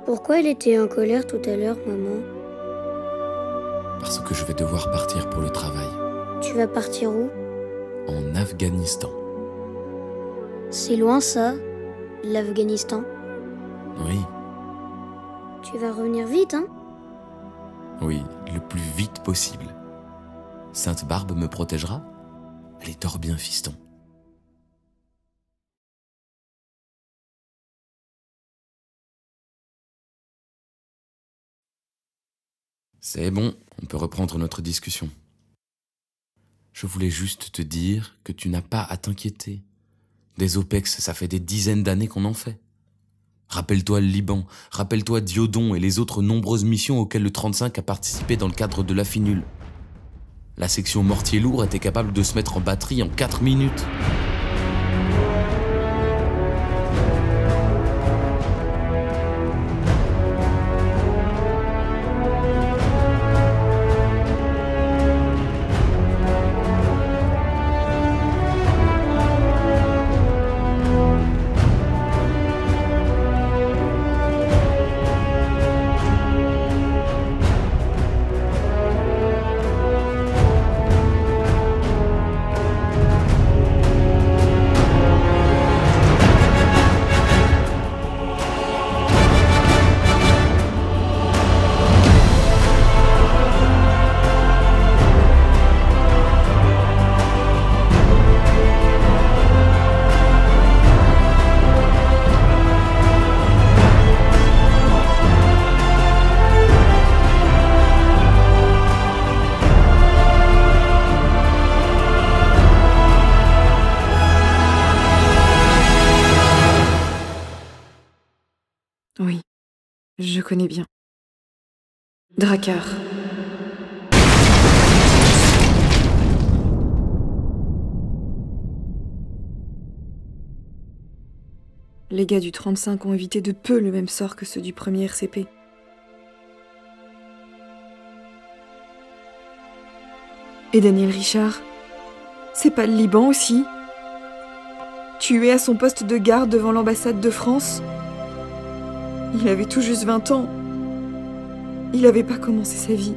Pourquoi elle était en colère tout à l'heure, maman? Parce que je vais devoir partir pour le travail. Tu vas partir où? En Afghanistan. C'est loin ça, l'Afghanistan. Oui, Tu vas revenir vite, hein? oui, le plus vite possible. Sainte Barbe me protégera? Allez, dors bien, fiston. C'est bon, on peut reprendre notre discussion. Je voulais juste te dire que tu n'as pas à t'inquiéter. Des OPEX, ça fait des dizaines d'années qu'on en fait. Rappelle-toi le Liban, rappelle-toi Diodon et les autres nombreuses missions auxquelles le 35 a participé dans le cadre de la Finule. La section mortier lourd était capable de se mettre en batterie en 4 minutes. Oui, je connais bien. Drakkar. Les gars du 35 ont évité de peu le même sort que ceux du premier RCP. Et Daniel Richard, c'est pas le Liban aussi? Tué à son poste de garde devant l'ambassade de France? Il avait tout juste 20 ans. Il n'avait pas commencé sa vie.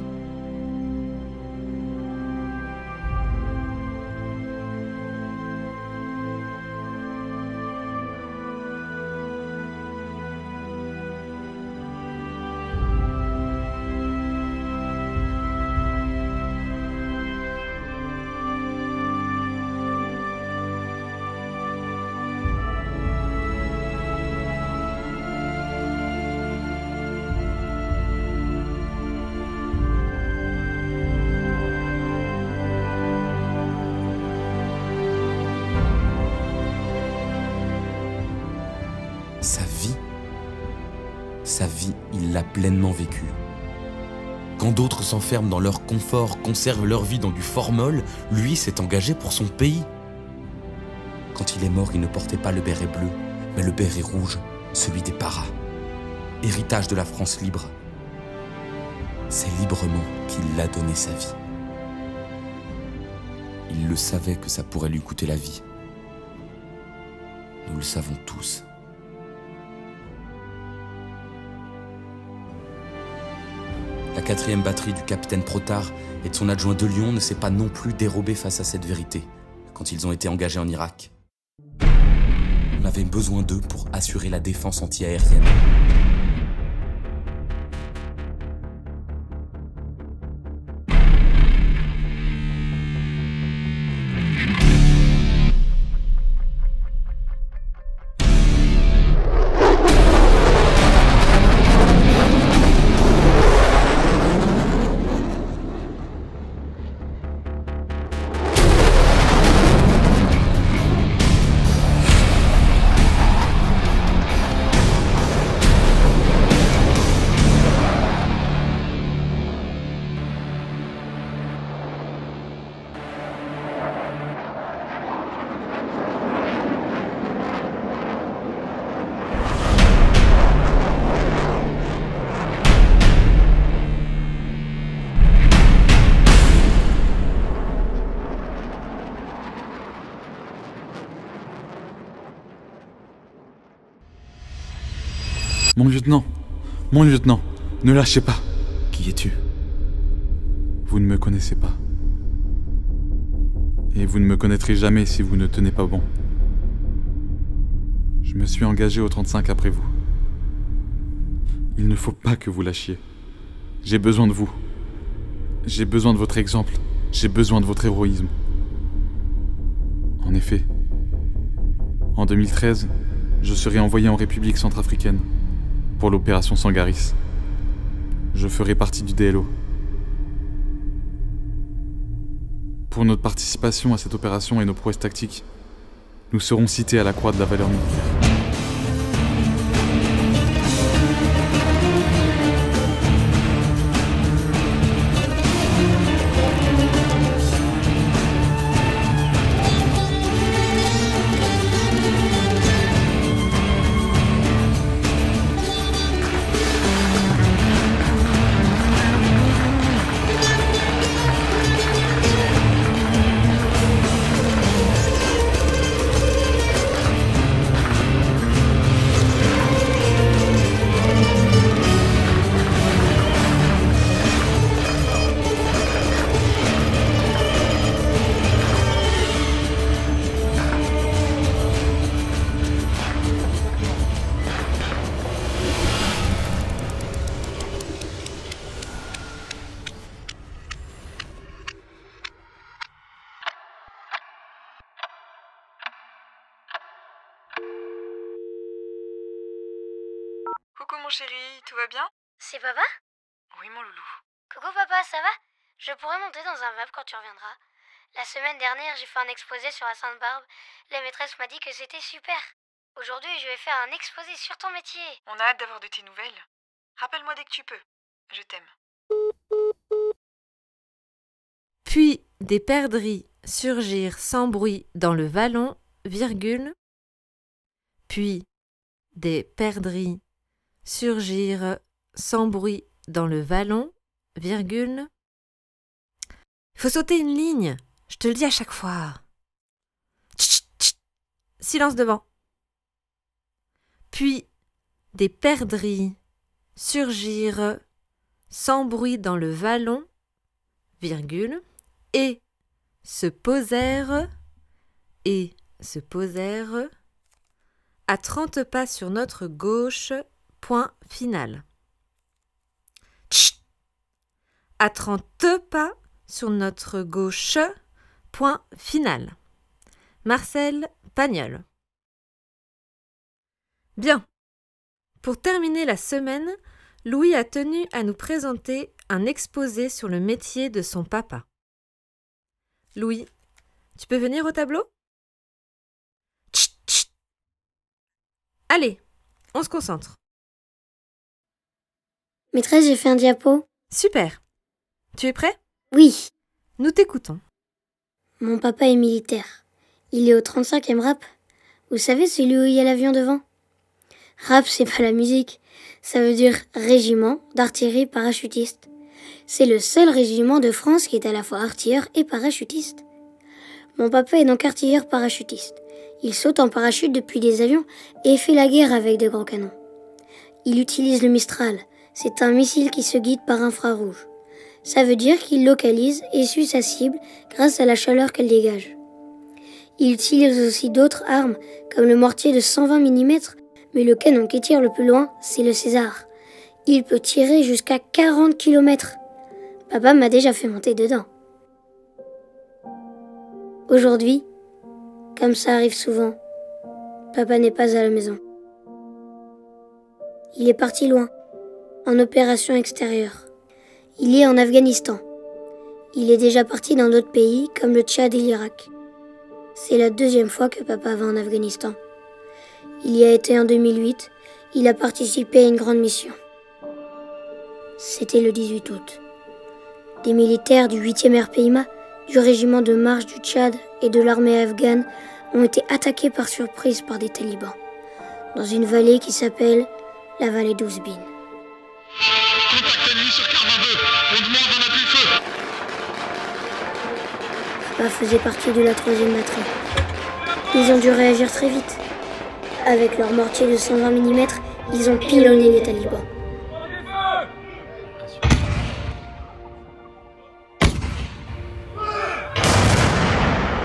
Sa vie, il l'a pleinement vécue. Quand d'autres s'enferment dans leur confort, conservent leur vie dans du formol, lui s'est engagé pour son pays. Quand il est mort, il ne portait pas le béret bleu, mais le béret rouge, celui des paras. Héritage de la France libre. C'est librement qu'il a donné sa vie. Il le savait que ça pourrait lui coûter la vie. Nous le savons tous. La 4e batterie du capitaine Protard et de son adjoint de Lyon ne s'est pas non plus dérobée face à cette vérité quand ils ont été engagés en Irak. On avait besoin d'eux pour assurer la défense anti-aérienne. Mon lieutenant, ne lâchez pas. Qui es-tu? Vous ne me connaissez pas. Et vous ne me connaîtrez jamais si vous ne tenez pas bon. Je me suis engagé au 35 après vous. Il ne faut pas que vous lâchiez. J'ai besoin de vous. J'ai besoin de votre exemple. J'ai besoin de votre héroïsme. En effet, en 2013, je serai envoyé en République centrafricaine pour l'opération Sangaris. Je ferai partie du DLO. Pour notre participation à cette opération et nos prouesses tactiques, nous serons cités à la Croix de la valeur militaire. Coucou mon chéri, tout va bien? C'est papa? Oui mon loulou. Coucou papa, ça va? Je pourrais monter dans un VAB quand tu reviendras. La semaine dernière, j'ai fait un exposé sur la Sainte-Barbe. La maîtresse m'a dit que c'était super. Aujourd'hui, je vais faire un exposé sur ton métier. On a hâte d'avoir de tes nouvelles. Rappelle-moi dès que tu peux. Je t'aime. Puis des perdrix surgirent sans bruit dans le vallon, virgule. Puis des perdrix surgirent sans bruit dans le vallon, virgule. Faut sauter une ligne, je te le dis à chaque fois. Tchit, tchit. Silence devant. Puis des perdrix surgirent sans bruit dans le vallon, virgule, et se posèrent à 30 pas sur notre gauche, point final. Chut. À 30 pas sur notre gauche, point final. Marcel Pagnol. Bien. Pour terminer la semaine, Louis a tenu à nous présenter un exposé sur le métier de son papa. Louis, tu peux venir au tableau? Chut, chut. Allez, on se concentre. Maîtresse, j'ai fait un diapo. Super. Tu es prêt? Oui. Nous t'écoutons. Mon papa est militaire. Il est au 35e RAP. Vous savez, celui où il y a l'avion devant? RAP, c'est pas la musique. Ça veut dire régiment d'artillerie parachutiste. C'est le seul régiment de France qui est à la fois artilleur et parachutiste. Mon papa est donc artilleur parachutiste. Il saute en parachute depuis des avions et fait la guerre avec de gros canons. Il utilise le Mistral. C'est un missile qui se guide par infrarouge. Ça veut dire qu'il localise et suit sa cible grâce à la chaleur qu'elle dégage. Il utilise aussi d'autres armes comme le mortier de 120 mm, mais le canon qui tire le plus loin, c'est le César. Il peut tirer jusqu'à 40 km. Papa m'a déjà fait monter dedans. Aujourd'hui, comme ça arrive souvent, papa n'est pas à la maison. Il est parti loin, en opération extérieure. Il est en Afghanistan. Il est déjà parti dans d'autres pays comme le Tchad et l'Irak. C'est la 2e fois que papa va en Afghanistan. Il y a été en 2008, il a participé à une grande mission. C'était le 18 août. Des militaires du 8e RPIMA, du régiment de marche du Tchad et de l'armée afghane ont été attaqués par surprise par des talibans, dans une vallée qui s'appelle la vallée d'Ouzbin. Contact ennemi sur car 22. On demande un appui-feu. Papa faisait partie de la 3e batterie. Ils ont dû réagir très vite. Avec leur mortier de 120 mm, Ils ont pilonné les talibans.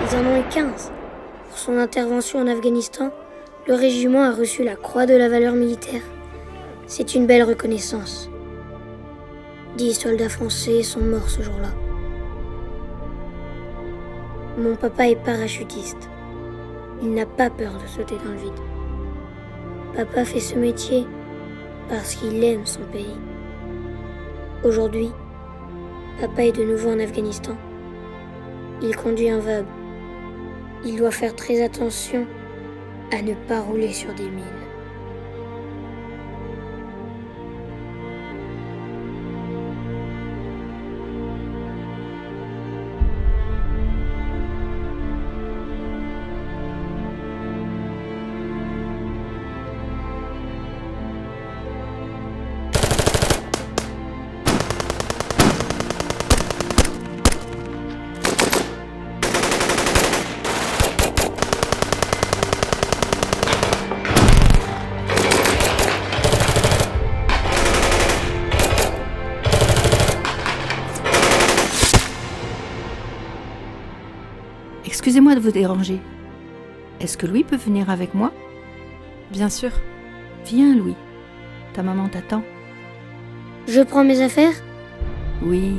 Ils en ont eu 15. Pour son intervention en Afghanistan, le régiment a reçu la Croix de la valeur militaire. C'est une belle reconnaissance. 10 soldats français sont morts ce jour-là. Mon papa est parachutiste. Il n'a pas peur de sauter dans le vide. Papa fait ce métier parce qu'il aime son pays. Aujourd'hui, papa est de nouveau en Afghanistan. Il conduit un VAB. Il doit faire très attention à ne pas rouler sur des mines. Excusez-moi de vous déranger. Est-ce que Louis peut venir avec moi? Bien sûr. Viens, Louis. Ta maman t'attend. Je prends mes affaires? Oui.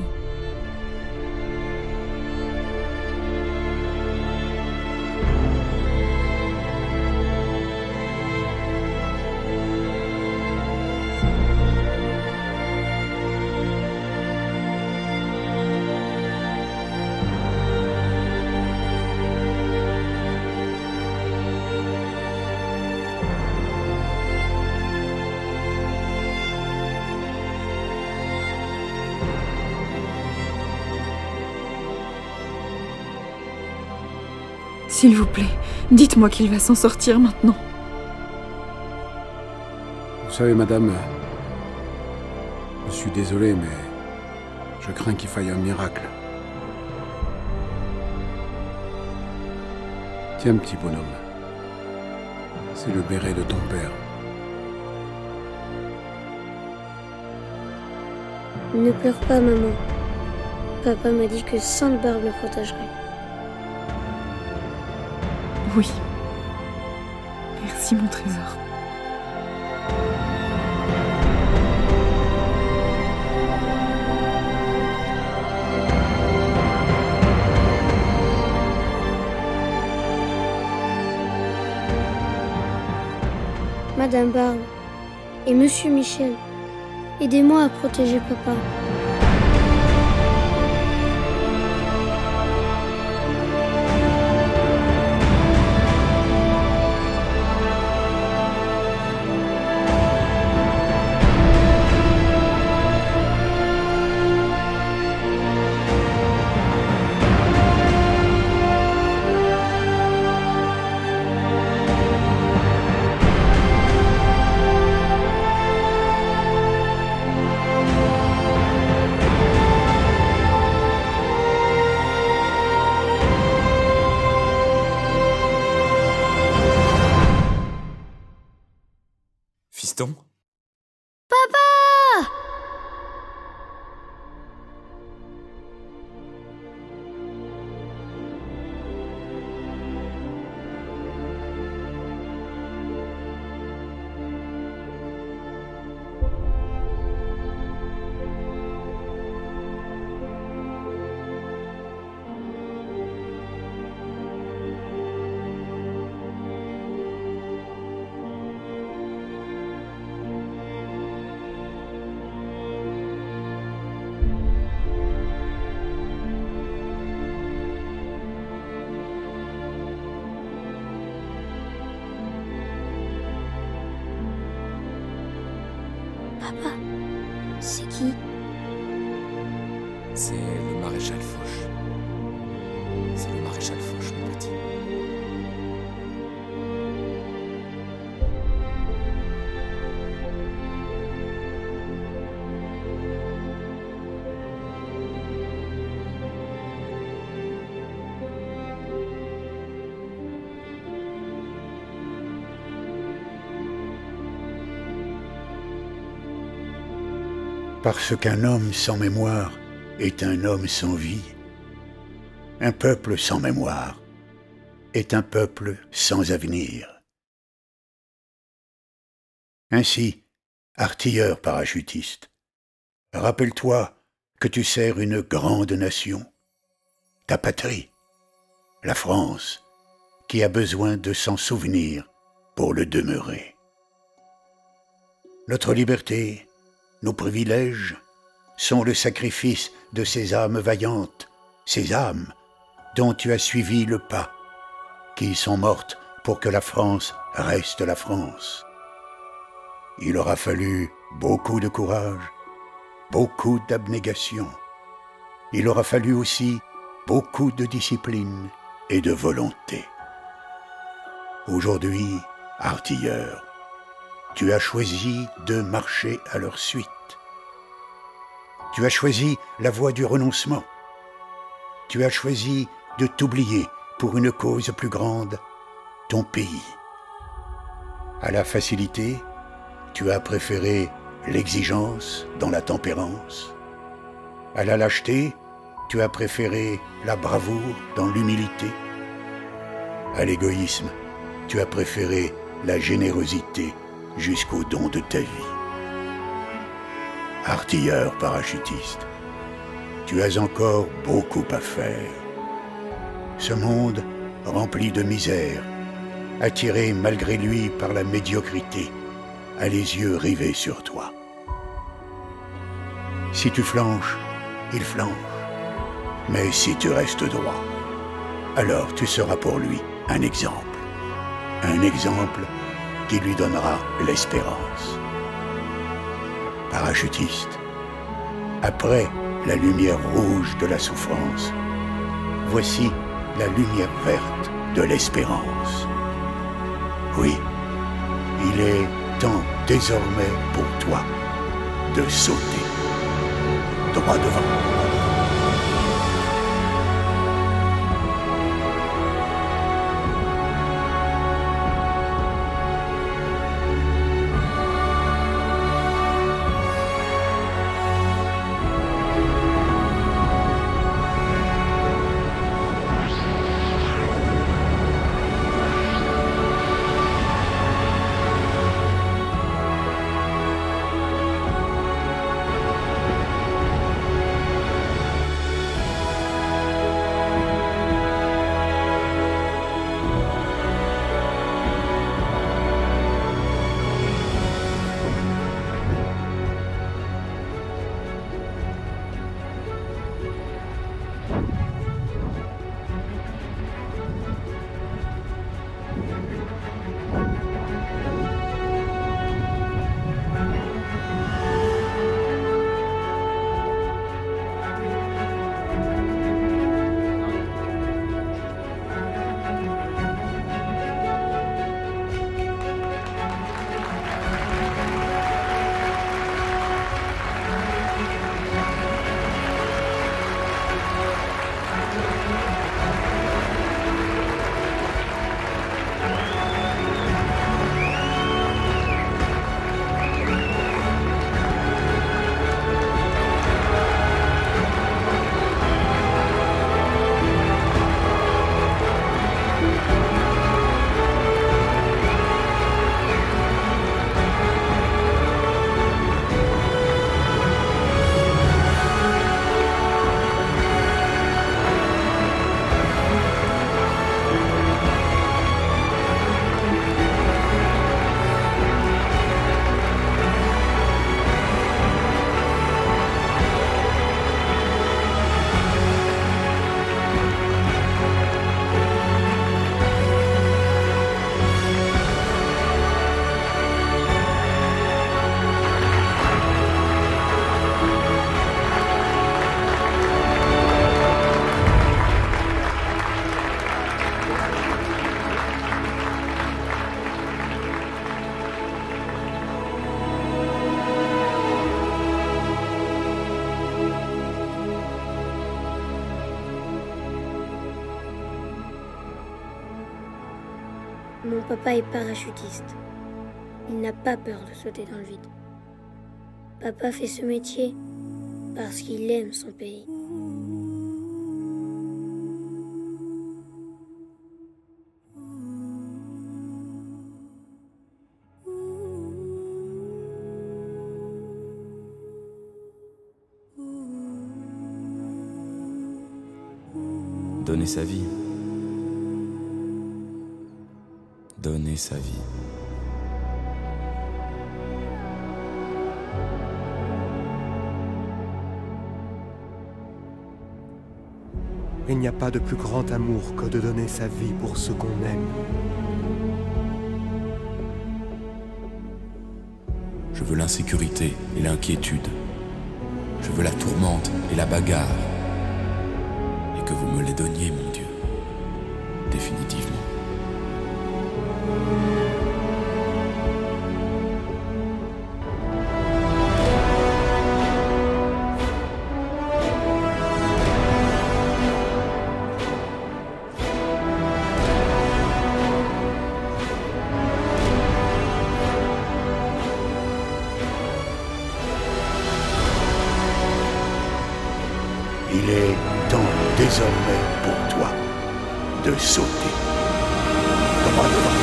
S'il vous plaît, dites-moi qu'il va s'en sortir maintenant. Vous savez, madame, je suis désolé, mais je crains qu'il faille un miracle. Tiens, petit bonhomme. C'est le béret de ton père. Ne pleure pas, maman. Papa m'a dit que Sainte-Barbe le protégerait. Oui. Merci, mon trésor. Madame Barbe et Monsieur Michel, aidez-moi à protéger papa. Fiston ? Papa! Papa, c'est qui? C'est le maréchal Foch. C'est le maréchal Foch, mon petit. Parce qu'un homme sans mémoire est un homme sans vie. Un peuple sans mémoire est un peuple sans avenir. Ainsi, artilleur parachutiste, rappelle-toi que tu sers une grande nation, ta patrie, la France, qui a besoin de s'en souvenir pour le demeurer. Notre liberté, nos privilèges, sont le sacrifice de ces âmes vaillantes, ces âmes dont tu as suivi le pas, qui sont mortes pour que la France reste la France. Il aura fallu beaucoup de courage, beaucoup d'abnégation. Il aura fallu aussi beaucoup de discipline et de volonté. Aujourd'hui, artilleur, tu as choisi de marcher à leur suite. Tu as choisi la voie du renoncement. Tu as choisi de t'oublier pour une cause plus grande, ton pays. À la facilité, tu as préféré l'exigence dans la tempérance. À la lâcheté, tu as préféré la bravoure dans l'humilité. À l'égoïsme, tu as préféré la générosité jusqu'au don de ta vie. Artilleur parachutiste, tu as encore beaucoup à faire. Ce monde, rempli de misère, attiré malgré lui par la médiocrité, a les yeux rivés sur toi. Si tu flanches, il flanche. Mais si tu restes droit, alors tu seras pour lui un exemple. Un exemple qui lui donnera l'espérance. Parachutiste, après la lumière rouge de la souffrance, voici la lumière verte de l'espérance. Oui, il est temps désormais pour toi de sauter droit devant. Mon papa est parachutiste. Il n'a pas peur de sauter dans le vide. Papa fait ce métier parce qu'il aime son pays. Donner sa vie. Donner sa vie. Il n'y a pas de plus grand amour que de donner sa vie pour ce qu'on aime. Je veux l'insécurité et l'inquiétude. Je veux la tourmente et la bagarre. Et que vous me les donniez, mon Dieu. Définitivement. Il est temps désormais pour toi de sauter. Droit devant.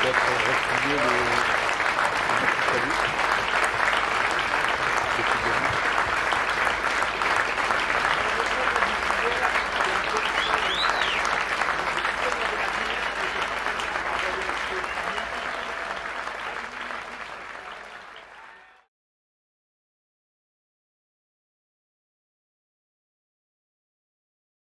peut-être replier le...